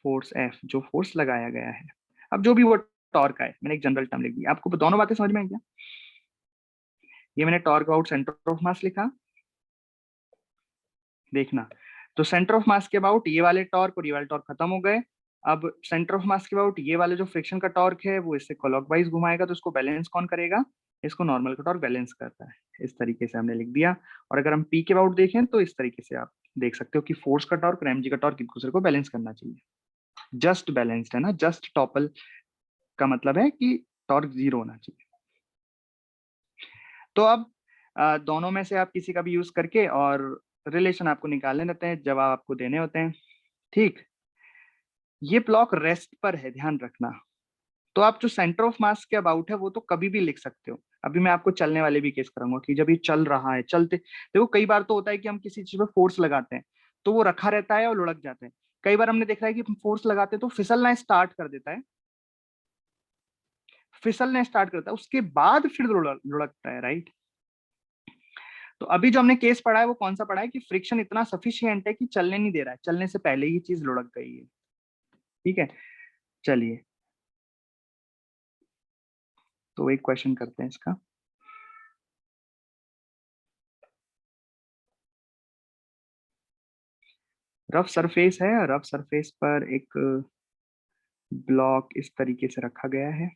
force F, जो फोर्स लगाया गया है। अब जो भी वो टॉर्क है, मैंने एक जनरल टर्म लिख दी, आपको दोनों बातें समझ में आई क्या? ये मैंने टॉर्क अबाउट सेंटर ऑफ मास लिखा, देखना, तो सेंटर ऑफ मास के अबाउट ये वाले टॉर्क और ये वाले टॉर्क खत्म हो गए। अब सेंटर ऑफ मास के अबाउट ये वाले जो फ्रिक्शन का टॉर्क है वो इससे क्लॉकवाइज घुमाएगा, तो इसको बैलेंस कौन करेगा? इसको नॉर्मल का टॉर्क बैलेंस करता है। इस तरीके से हमने लिख दिया। और अगर हम पी के अबाउट देखें तो इस तरीके से आप देख सकते हो कि फोर्स का टॉर्क और एमजी का टॉर्क एक दूसरे को बैलेंस करना चाहिए। जस्ट बैलेंस्ड है ना, जस्ट टॉपल का मतलब है कि टॉर्क 0 होना चाहिए। तो अब दोनों में से आप किसी का भी यूज करके और रिलेशन आपको निकालने रहते हैं, जवाब आपको देने होते हैं। ठीक, ये ब्लॉक रेस्ट पर है, ध्यान रखना। तो आप जो सेंटर ऑफ मास के अबाउट है वो तो कभी भी लिख सकते हो। अभी मैं आपको चलने वाले भी केस कराऊंगा कि जब ये चल रहा है, चलते देखो कई बार तो होता है कि हम किसी चीज पे फोर्स लगाते हैं तो वो रखा रहता है और लुढ़क जाता है। कई बार हमने देखा है कि फोर्स लगाते हैं तो फिसलना स्टार्ट कर देता है, फिसलना स्टार्ट करता है, उसके बाद फिर लुढ़कता है, राइट। तो अभी जो हमने केस पढ़ा है वो कौन सा पढ़ा है कि फ्रिक्शन इतना सफिशियंट है कि चलने नहीं दे रहा है, चलने से पहले ही चीज लुढ़क गई है। ठीक है, चलिए तो एक क्वेश्चन करते हैं इसका। रफ सरफेस है, रफ सरफेस पर एक ब्लॉक इस तरीके से रखा गया है।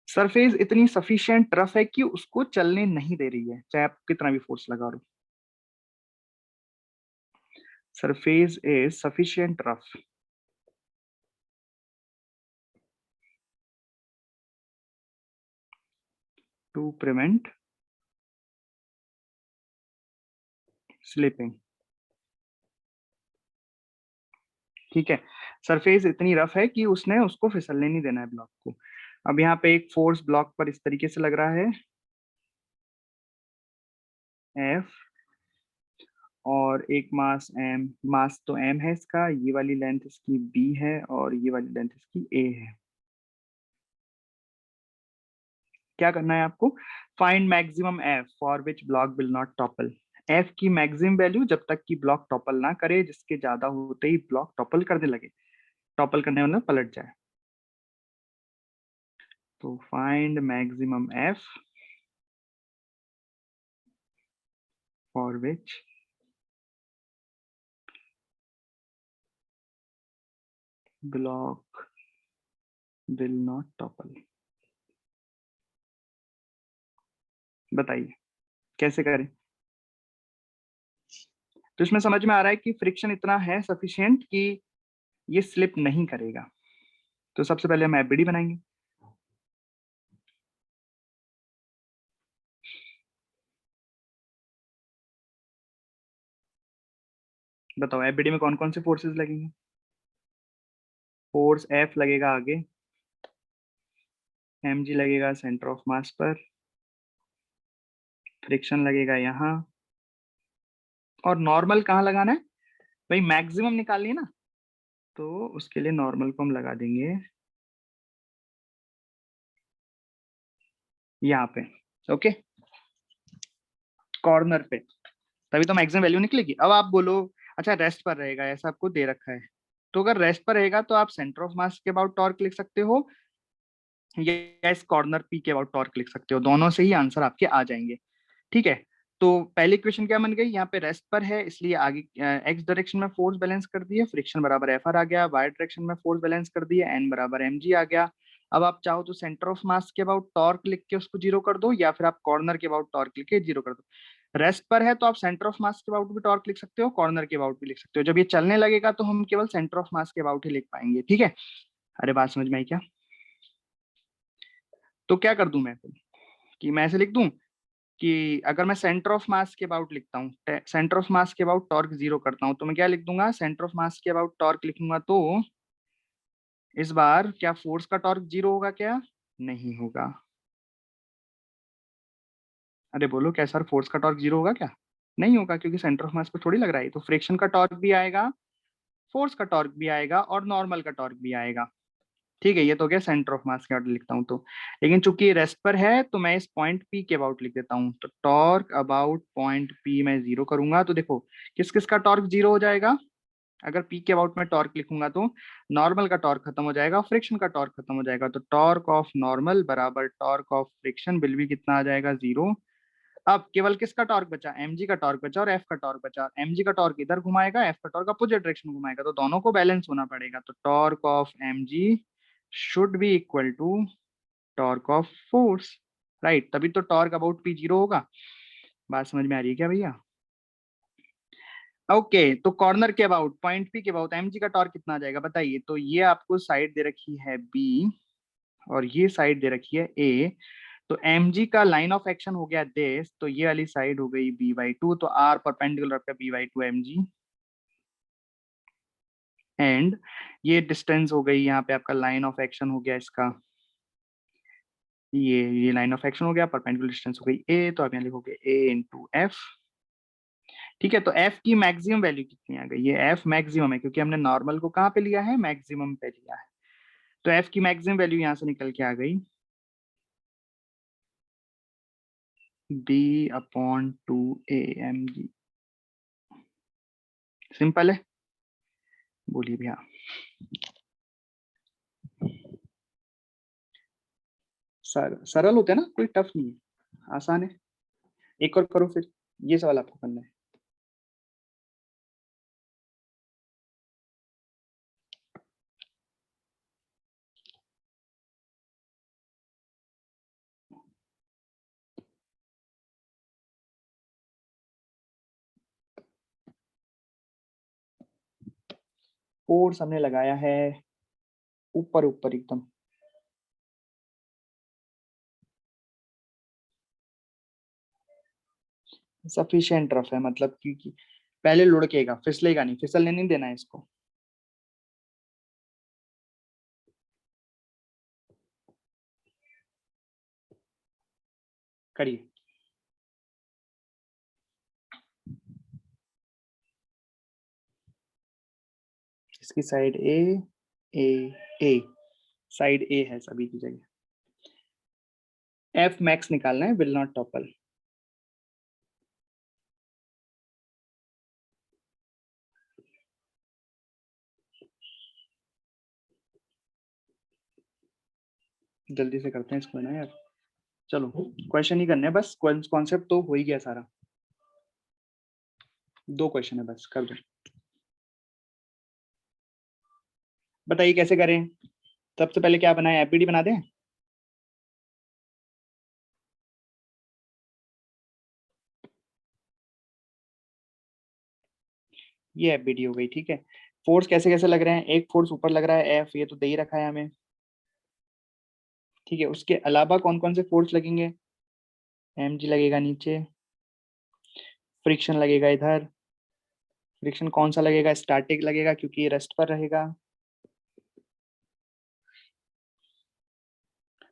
सरफेस इतनी सफिशिएंट रफ है कि उसको चलने नहीं दे रही है, चाहे आप कितना भी फोर्स लगा लो। Surface is sufficient rough to prevent slipping. ठीक है, सरफेस इतनी रफ है कि उसने उसको फिसलने नहीं देना है ब्लॉक को। अब यहाँ पे एक फोर्स ब्लॉक पर इस तरीके से लग रहा है F, और एक मास m, मास तो m है इसका, ये वाली लेंथ इसकी b है और ये वाली लेंथ इसकी a है। क्या करना है आपको, find maximum f for which block will not topple. f की मैक्सिमम वैल्यू जब तक कि ब्लॉक टॉपल ना करे, जिसके ज्यादा होते ही ब्लॉक टॉपल करने लगे, टॉपल करने वाला पलट जाए। तो find maximum f for which block will not topple. बताइए कैसे करें। तो इसमें समझ में आ रहा है कि फ्रिक्शन इतना है सफिशिएंट कि ये स्लिप नहीं करेगा। तो सबसे पहले हम एफबीडी बनाएंगे। बताओ एफबीडी में कौन कौन से फोर्सेस लगेंगे। फोर्स एफ लगेगा आगे, mg लगेगा सेंटर ऑफ मास पर, फ्रिक्शन लगेगा यहाँ, और नॉर्मल कहाँ लगाना है भाई, मैक्सिमम निकालनी है ना, तो उसके लिए नॉर्मल को हम लगा देंगे यहाँ पे। ओके, कॉर्नर पे, तभी तो मैक्सिमम वैल्यू निकलेगी। अब आप बोलो अच्छा रेस्ट पर रहेगा, ऐसा आपको दे रखा है, तो अगर रेस्ट पर रहेगा तो आप सेंटर ऑफ मास के अबाउट टॉर्क लिख सकते हो या इस कॉर्नर पी के अबाउट टॉर्क लिख सकते हो, दोनों से ही आंसर आपके आ जाएंगे। ठीक है, तो पहली इक्वेशन क्या बन गई, यहाँ पे रेस्ट पर है इसलिए आगे एक्स डायरेक्शन में फोर्स बैलेंस कर दिए, फ्रिक्शन बराबर एफ आर आ गया, वाई डायरेक्शन में फोर्स बैलेंस कर दिए, एन बराबर एम जी आ गया। अब आप चाहो तो सेंटर ऑफ मास के अबाउट टॉर्क लिख के उसको जीरो कर दो, या फिर आप कॉर्नर के अबाउट टॉर्क लिख के जीरो कर दो। रेस्ट पर है तो आप सेंटर ऑफ मास के अबाउट भी टॉर्क लिख सकते हो, कॉर्नर के अबाउट भी लिख सकते हो। जब ये चलने लगेगा तो हम केवल सेंटर ऑफ मास के अबाउट ही लिख पाएंगे। ठीक है, अरे बात समझ में आई क्या। तो क्या कर दूं मैं फिर, कि मैं ऐसे लिख दूं कि अगर मैं सेंटर ऑफ मास के अबाउट लिखता हूँ, सेंटर ऑफ मास के अबाउट टॉर्क जीरो करता हूँ, तो मैं क्या लिख दूंगा, सेंटर ऑफ मास के अबाउट टॉर्क लिखूंगा तो इस बार क्या फोर्स का टॉर्क जीरो होगा क्या, नहीं होगा। अरे बोलो क्या सर, फोर्स का टॉर्क जीरो होगा क्या, नहीं होगा, क्योंकि सेंटर ऑफ मास पे थोड़ी लग रहा है। तो फ्रिक्शन का टॉर्क भी आएगा, फोर्स का टॉर्क भी आएगा और नॉर्मल का टॉर्क भी आएगा। ठीक है, ये तो हो गया सेंटर ऑफ मास के अबाउट लिखता हूँ तो। लेकिन चूंकि रेस्ट पर है तो मैं इस पॉइंट पी के अबाउट लिख देता हूँ, तो टॉर्क अबाउट पॉइंट पी मैं जीरो करूंगा। तो देखो किस किस का टॉर्क जीरो हो जाएगा, अगर पी के अबाउट में टॉर्क लिखूंगा तो नॉर्मल का टॉर्क खत्म हो जाएगा, फ्रिक्शन का टॉर्क खत्म हो जाएगा, तो टॉर्क ऑफ नॉर्मल बराबर टॉर्क ऑफ फ्रिक्शन बिल भी कितना आ जाएगा, जीरो। अब केवल किसका टॉर्क बचा, mg का टॉर्क बचा और f का टॉर्क बचा। mg का टॉर्क इधर घुमाएगा, f का टॉर्क अपोजिट डायरेक्शन घुमाएगा, तो दोनों को बैलेंस होना पड़ेगा। तो torque of mg should be equal to torque of force, right, तभी तो टॉर्क अबाउट p जीरो होगा। बात समझ में आ रही है क्या भैया। ओके तो कॉर्नर के अबाउट पॉइंट पी के अबाउट एमजी का टॉर्क कितना आ जाएगा बताइए। तो ये आपको साइड दे रखी है बी और ये साइड दे रखी है ए। तो mg का लाइन ऑफ एक्शन हो गया दिस, तो ये वाली साइड हो गई b/2, तो r परपेंडिकुलर पे b/2 mg एंड ये डिस्टेंस हो गई यहाँ पे आपका लाइन ऑफ एक्शन हो गया इसका, ये लाइन ऑफ एक्शन हो गया, परपेंडिकुलर डिस्टेंस हो गई a, तो आप यहाँ लिखोगे a इंटू एफ। ठीक है, तो f की मैक्सिमम वैल्यू कितनी आ गई, ये f मैक्सिमम है क्योंकि हमने नॉर्मल को कहाँ पे लिया है, मैक्सिमम पे लिया है। तो f की मैक्सिमम वैल्यू यहाँ से निकल के आ गई b/2 a mg। सिंपल है, बोलिए भैया। सरल होते हैं ना, कोई टफ नहीं है, आसान है। एक और करो फिर, ये सवाल आपको करना है। फोर्स हमने लगाया है ऊपर ऊपर एकदम, सफिशिएंट रफ है, मतलब कि पहले लुढ़केगा, फिसलेगा नहीं, फिसलने नहीं देना है इसको। करिए। इसकी साइड ए ए, साइड ए है सभी की जगह। एफ मैक्स निकालना है, विल नॉट टॉपल। जल्दी से करते हैं इसको ना यार, चलो क्वेश्चन ही करने हैं बस, कॉन्सेप्ट तो हो ही गया सारा। 2 क्वेश्चन है बस, कर दो। बताइए कैसे करें। सबसे पहले क्या बनाए, एफबीडी बना दें। ये एफबीडी हो गई, ठीक है। फोर्स कैसे कैसे लग रहे हैं, एक फोर्स ऊपर लग रहा है एफ, ये तो दे ही रखा है हमें, ठीक है। उसके अलावा कौन कौन से फोर्स लगेंगे, mg लगेगा नीचे, फ्रिक्शन लगेगा इधर, फ्रिक्शन कौन सा लगेगा, स्टैटिक लगेगा क्योंकि ये रेस्ट पर रहेगा।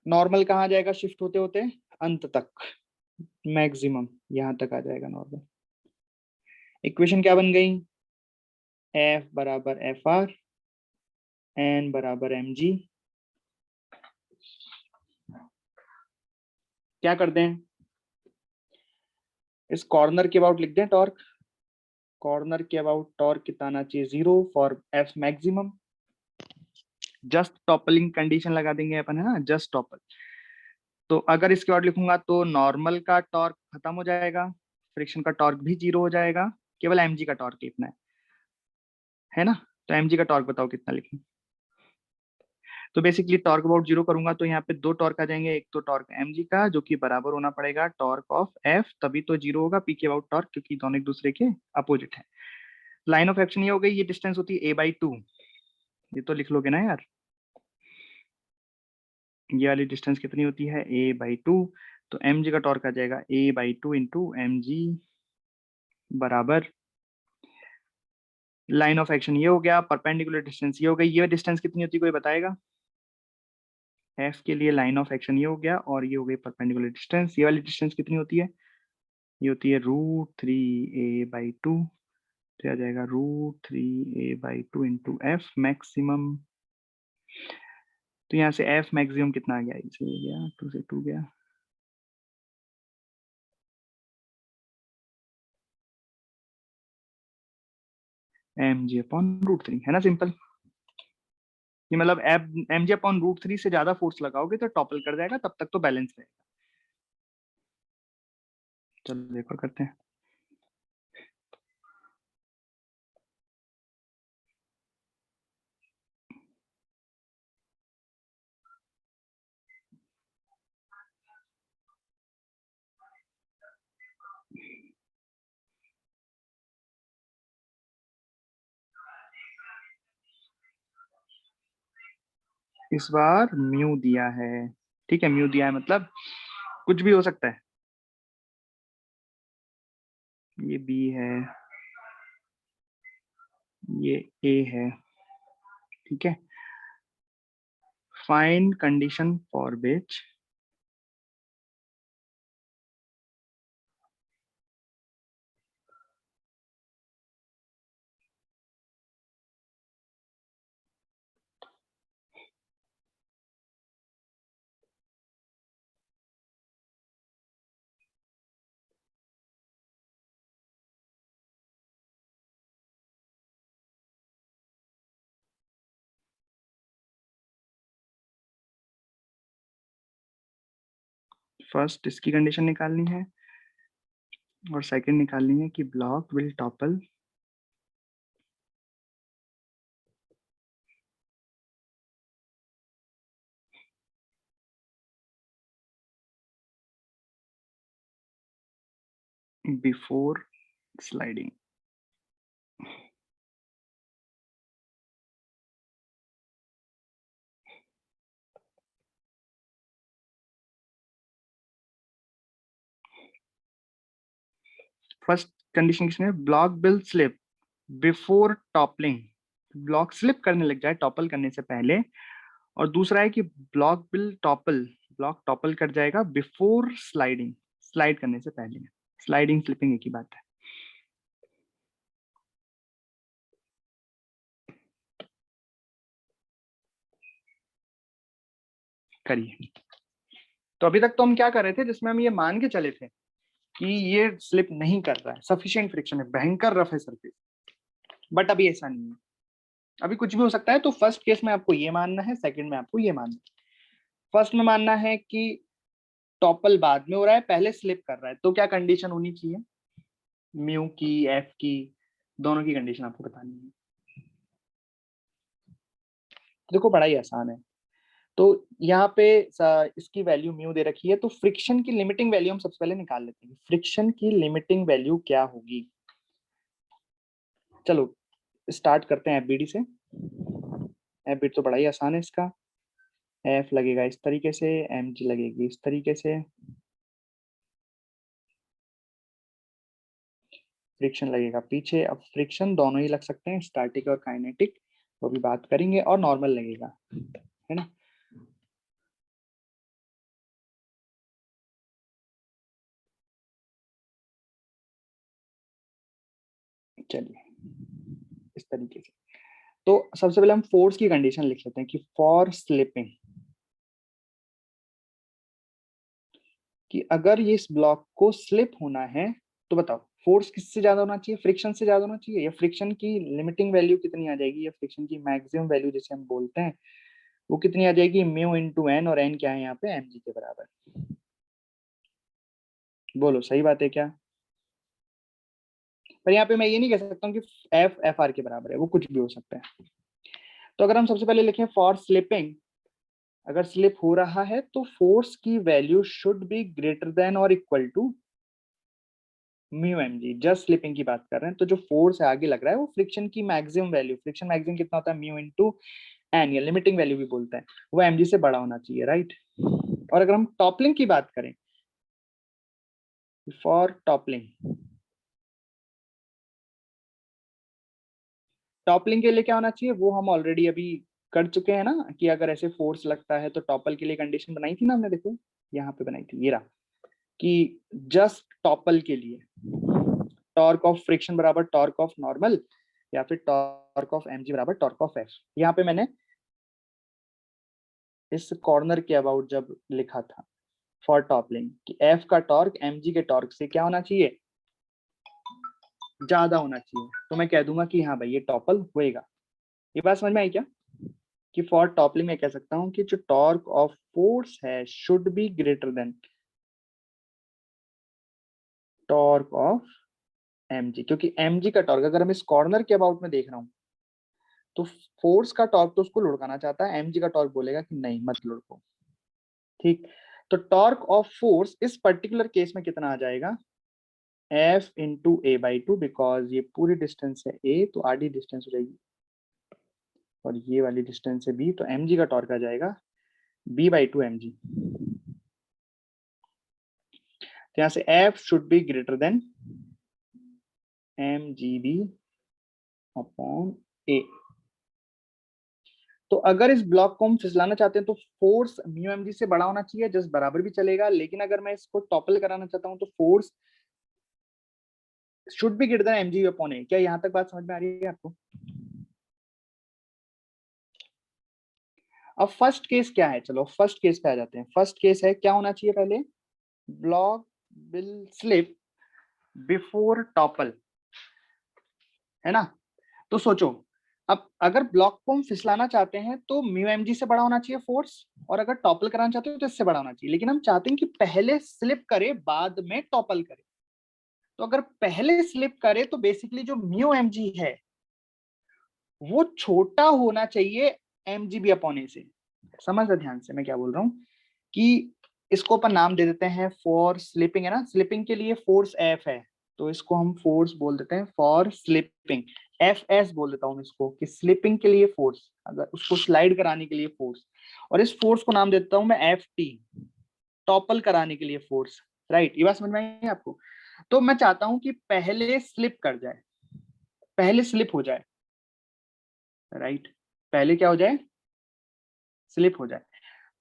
नॉर्मल कहाँ जाएगा शिफ्ट होते होते, अंत तक, मैक्सिमम यहाँ तक आ जाएगा नॉर्मल। इक्वेशन क्या बन गई, F बराबर FR, N बराबर mg। क्या कर दें, इस कॉर्नर के अबाउट लिख दें टॉर्क, कॉर्नर के अबाउट टॉर्क कितना आना चाहिए, 0 for F maximum. Just toppling condition लगा देंगे अपन, है ना, जस्ट टॉपल। तो अगर इसके बाद लिखूंगा तो नॉर्मल का टॉर्क खत्म हो जाएगा, फ्रिक्शन का टॉर्क भी 0 हो जाएगा, केवल mg का टॉर्क लिखना है ना। तो mg का टॉर्क बताओ कितना लिखें। तो बेसिकली टॉर्क अबाउट 0 करूंगा तो यहाँ पे 2 टॉर्क आ जाएंगे, एक तो टॉर्क mg का जो कि बराबर होना पड़ेगा टॉर्क ऑफ f, तभी तो 0 होगा p के अबाउट टॉर्क, क्योंकि दोनों एक दूसरे के अपोजिट है। लाइन ऑफ एक्शन ये हो गई, ये डिस्टेंस होती है a/2, ये तो लिख लोगे ना यार। ये वाली डिस्टेंस कितनी होती है, a/2, तो mg का टॉर्क आ जाएगा a/2 इंटू mg बराबर, लाइन ऑफ एक्शन ये हो गया, परपेंडिकुलर डिस्टेंस ये हो गई, ये डिस्टेंस कितनी होती है कोई बताएगा। एफ के लिए लाइन ऑफ एक्शन ये हो गया और ये हो गई परपेंडिकुलर डिस्टेंस, ये वाली डिस्टेंस कितनी होती है, ये होती है √3a/2, तो आ जाएगा √3a/2 इंटू एफ मैक्सिमम। तो यहाँ से एफ मैक्सिमम कितना आ गया, इसे गया 2 से 2 गया, mg/√3, है ना सिंपल। ये मतलब mg/√3 से ज्यादा फोर्स लगाओगे तो टॉपल कर जाएगा, तब तक तो बैलेंस रहेगा। चलो देखो करते हैं। इस बार म्यू दिया है, ठीक है, म्यू दिया है मतलब कुछ भी हो सकता है। ये बी है, ये ए है, ठीक है। Find condition for which first इसकी कंडीशन निकालनी है और सेकंड निकालनी है कि block will topple before sliding. First condition किसने, block will slip before toppling, block slip करने लग जाए टॉपल करने से पहले। और दूसरा है कि block will topple, block topple कर जाएगा बिफोर स्लाइडिंग, स्लाइड करने से पहले। स्लाइडिंग स्लिपिंग एक ही बात है। करिए। तो अभी तक तो हम क्या कर रहे थे, जिसमें हम ये मान के चले थे कि ये स्लिप नहीं कर रहा है, सफिशिएंट फ्रिक्शन है, भयंकर रफ है सरफेस। बट अभी ऐसा नहीं है, अभी कुछ भी हो सकता है। तो फर्स्ट केस में आपको ये मानना है, सेकंड में आपको ये मानना है। फर्स्ट में मानना है कि टॉपल बाद में हो रहा है, पहले स्लिप कर रहा है, तो क्या कंडीशन होनी चाहिए, म्यू की, एफ की, दोनों की कंडीशन आपको बतानी है। देखो बड़ा ही आसान है। तो यहाँ पे इसकी वैल्यू म्यू दे रखी है, तो फ्रिक्शन की लिमिटिंग वैल्यू हम सबसे पहले निकाल लेते हैं। फ्रिक्शन की लिमिटिंग वैल्यू क्या होगी, चलो स्टार्ट करते हैं एफबीडी से। एफबीडी तो बड़ा ही आसान है इसका। एफ लगेगा इस तरीके से, एम जी लगेगी इस तरीके से, फ्रिक्शन लगेगा पीछे। अब फ्रिक्शन दोनों ही लग सकते हैं, स्टैटिक और काइनेटिक, वो भी बात करेंगे, और नॉर्मल लगेगा, है ना। चलिए इस तरीके से। तो सबसे पहले हम फोर्स की कंडीशन लिख लेते हैं कि फॉर स्लिपिंग, कि अगर ये इस ब्लॉक को स्लिप होना है तो बताओ फोर्स किससे ज्यादा होना चाहिए, फ्रिक्शन से ज्यादा होना चाहिए, या फ्रिक्शन की लिमिटिंग वैल्यू कितनी आ जाएगी, या फ्रिक्शन की मैक्सिमम वैल्यू जिसे हम बोलते हैं वो कितनी आ जाएगी, म्यू इंटू एन, और एन क्या है यहाँ पे, एम जी के बराबर। बोलो सही बात है क्या। पर यहाँ पे मैं ये नहीं कह सकता हूँ कि एफ एफ आर के बराबर है, वो कुछ भी हो सकता है। तो अगर हम सबसे पहले लिखें फॉर स्लिपिंग, अगर स्लिप हो रहा है तो फोर्स की value should be greater than और equal to mu M G. Just slipping की बात कर रहे हैं, तो जो फोर्स है आगे लग रहा है वो फ्रिक्शन की मैक्सिमम वैल्यू, फ्रिक्शन मैक्सिमम कितना होता है, म्यू इंटू एन, या लिमिटिंग वैल्यू भी बोलते हैं, वो एम जी से बड़ा होना चाहिए, राइट। और अगर हम टॉपलिंग की बात करें, फॉर टॉपलिंग, टॉपलिंग के लिए क्या होना चाहिए, वो हम ऑलरेडी अभी कर चुके हैं ना, कि अगर ऐसे फोर्स लगता है तो टॉपल के लिए कंडीशन बनाई थी ना हमने, देखो यहाँ पे बनाई थी, ये रहा, कि जस्ट टॉपल के लिए टॉर्क ऑफ फ्रिक्शन बराबर टॉर्क ऑफ नॉर्मल, या फिर टॉर्क ऑफ एमजी बराबर टॉर्क ऑफ एफ। यहाँ पे मैंने इस कॉर्नर के अबाउट जब लिखा था फॉर टॉपलिंग, कि एफ का टॉर्क एमजी के टॉर्क से क्या होना चाहिए, ज्यादा होना चाहिए, तो मैं कह दूंगा कि हाँ भाई ये टॉपल होएगा। ये बात समझ में आई क्या, कि फॉर टॉपलिंग में कह सकता हूँ कि जो टॉर्क ऑफ फोर्स है should be greater then torque of MG, क्योंकि एमजी का टॉर्क अगर हम इस कॉर्नर के अबाउट में देख रहा हूँ तो फोर्स का टॉर्क तो उसको लुढ़काना चाहता है, एमजी का टॉर्क बोलेगा कि नहीं मत लुढ़को, ठीक। तो टॉर्क ऑफ फोर्स इस पर्टिकुलर केस में कितना आ जाएगा, F into A by two, because ये पूरी डिस्टेंस है ए, तो आधी डिस्टेंस हो जाएगी और ये वाली डिस्टेंस है b, तो mg का टॉर्क आ जाएगा b/2 mg। तो यहाँ से F should be greater then mgb upon a। तो अगर इस ब्लॉक को हम फिसलाना चाहते हैं तो फोर्स म्यू mg से बड़ा होना चाहिए, जस्ट बराबर भी चलेगा, लेकिन अगर मैं इसको टॉपल कराना चाहता हूं तो force should be greater then mg upon a। क्या यहां तक बात समझ में आ रही है आपको? अब फर्स्ट केस क्या है, चलो फर्स्ट केस पे आ जाते हैं। फर्स्ट केस है क्या होना चाहिए पहले, block will slip before topple, है ना। तो सोचो, अब अगर ब्लॉक को हम फिसलाना चाहते हैं तो म्यू mg से बड़ा होना चाहिए फोर्स, और अगर टॉपल कराना चाहते हो तो इससे बड़ा होना चाहिए, लेकिन हम चाहते हैं कि पहले स्लिप करे बाद में टॉपल करे। तो अगर पहले स्लिप करे तो बेसिकली जो म्यू mg है वो छोटा होना चाहिए mgb अपॉन ए से। समझ रहे ध्यान से मैं क्या बोल रहा हूं, कि इसको अपन नाम दे देते हैं फॉर स्लिपिंग, है ना। स्लिपिंग के लिए फोर्स F है, तो इसको हम फोर्स बोल देते हैं फॉर स्लिपिंग, FS बोल देता हूं इसको, कि स्लिपिंग के लिए फोर्स, अगर उसको स्लाइड कराने के लिए फोर्स। और इस फोर्स को नाम देता हूं मैं FT, टॉपल कराने के लिए फोर्स। राइट, ये बात समझ में आई आपको? तो मैं चाहता हूं कि पहले स्लिप कर जाए, पहले स्लिप हो जाए, राइट, पहले क्या हो जाए, स्लिप हो जाए।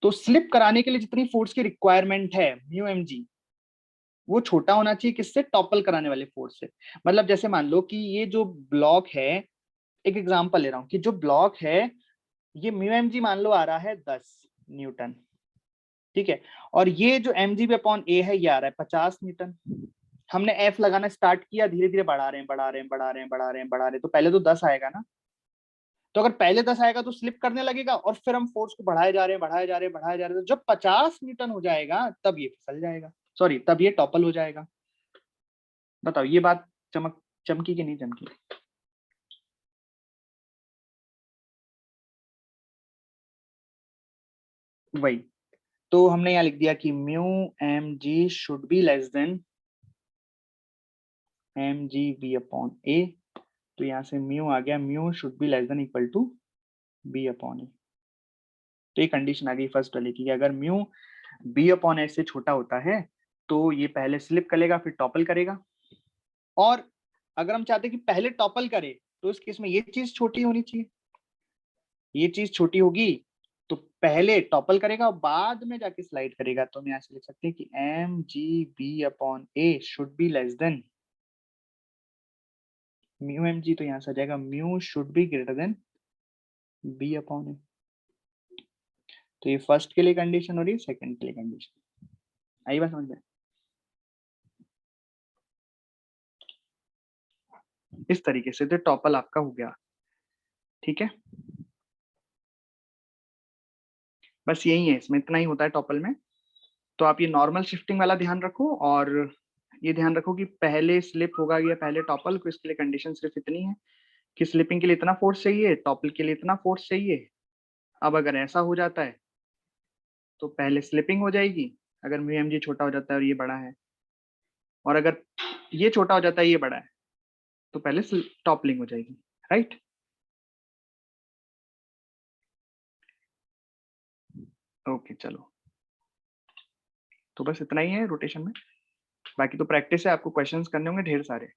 तो स्लिप कराने के लिए जितनी फोर्स की रिक्वायरमेंट है म्यू mg, वो छोटा होना चाहिए किससे, टॉपल कराने वाले फोर्स से। मतलब जैसे मान लो कि ये जो ब्लॉक है, एक एग्जांपल ले रहा हूं कि जो ब्लॉक है ये म्यू mg मान लो आ रहा है 10 न्यूटन, ठीक है, और ये जो mgb अपॉन a है ये आ रहा है 50 न्यूटन। हमने F लगाना स्टार्ट किया, धीरे धीरे बढ़ा रहे हैं बढ़ा रहे हैं बढ़ा रहे हैं बढ़ा रहे हैं बढ़ा रहे हैं, तो पहले तो 10 आएगा ना। तो अगर पहले 10 आएगा तो स्लिप करने लगेगा, और फिर हम फोर्स को बढ़ाए जा रहे हैं बढ़ाए जा रहे हैं बढ़ाए जा रहे हैं, तो जब 50 न्यूटन हो जाएगा तब ये फिसल जाएगा, सॉरी तब ये टॉपल हो जाएगा। बताओ ये बात चमकी कि नहीं चमकी? वही, तो हमने यहाँ लिख दिया कि mu mg should be less than mgb upon a। तो यहाँ से म्यू आ गया, mu should be less than equal to b upon a। तो ये कंडीशन आ गई फर्स्ट वाले की, अगर म्यू b अपॉन a से छोटा होता है तो ये पहले स्लिप करेगा फिर टॉपल करेगा। और अगर हम चाहते हैं कि पहले टॉपल करे तो इस केस में ये चीज छोटी होनी चाहिए, ये चीज छोटी होगी, तो पहले टॉपल करेगा और बाद में जाके स्लाइड करेगा। तो हम यहाँ से लिख सकते हैं कि mgb upon a should be less then mu mg, तो यहाँ से आ जाएगा mu should be greater then b upon a। तो ये फर्स्ट के लिए कंडीशन हो रही है, सेकंड के लिए कंडीशन। आई बात समझ में? इस तरीके से तो टॉपल आपका हो गया, ठीक है। बस यही है, इसमें इतना ही होता है टॉपल में। तो आप ये नॉर्मल शिफ्टिंग वाला ध्यान रखो, और ये ध्यान रखो कि पहले स्लिप होगा या पहले टॉपल को, इसके लिए कंडीशन सिर्फ इतनी है कि स्लिपिंग के लिए इतना फोर्स चाहिए, टॉपल के लिए इतना फोर्स चाहिए। अब अगर ऐसा हो जाता है तो पहले स्लिपिंग हो जाएगी अगर म्यू mg छोटा हो जाता है और ये बड़ा है, और अगर ये छोटा हो जाता है ये बड़ा है तो पहले टॉपलिंग हो जाएगी, राइट। ओके चलो, तो बस इतना ही है रोटेशन में। बाकी तो प्रैक्टिस है, आपको क्वेश्चंस करने होंगे ढेर सारे।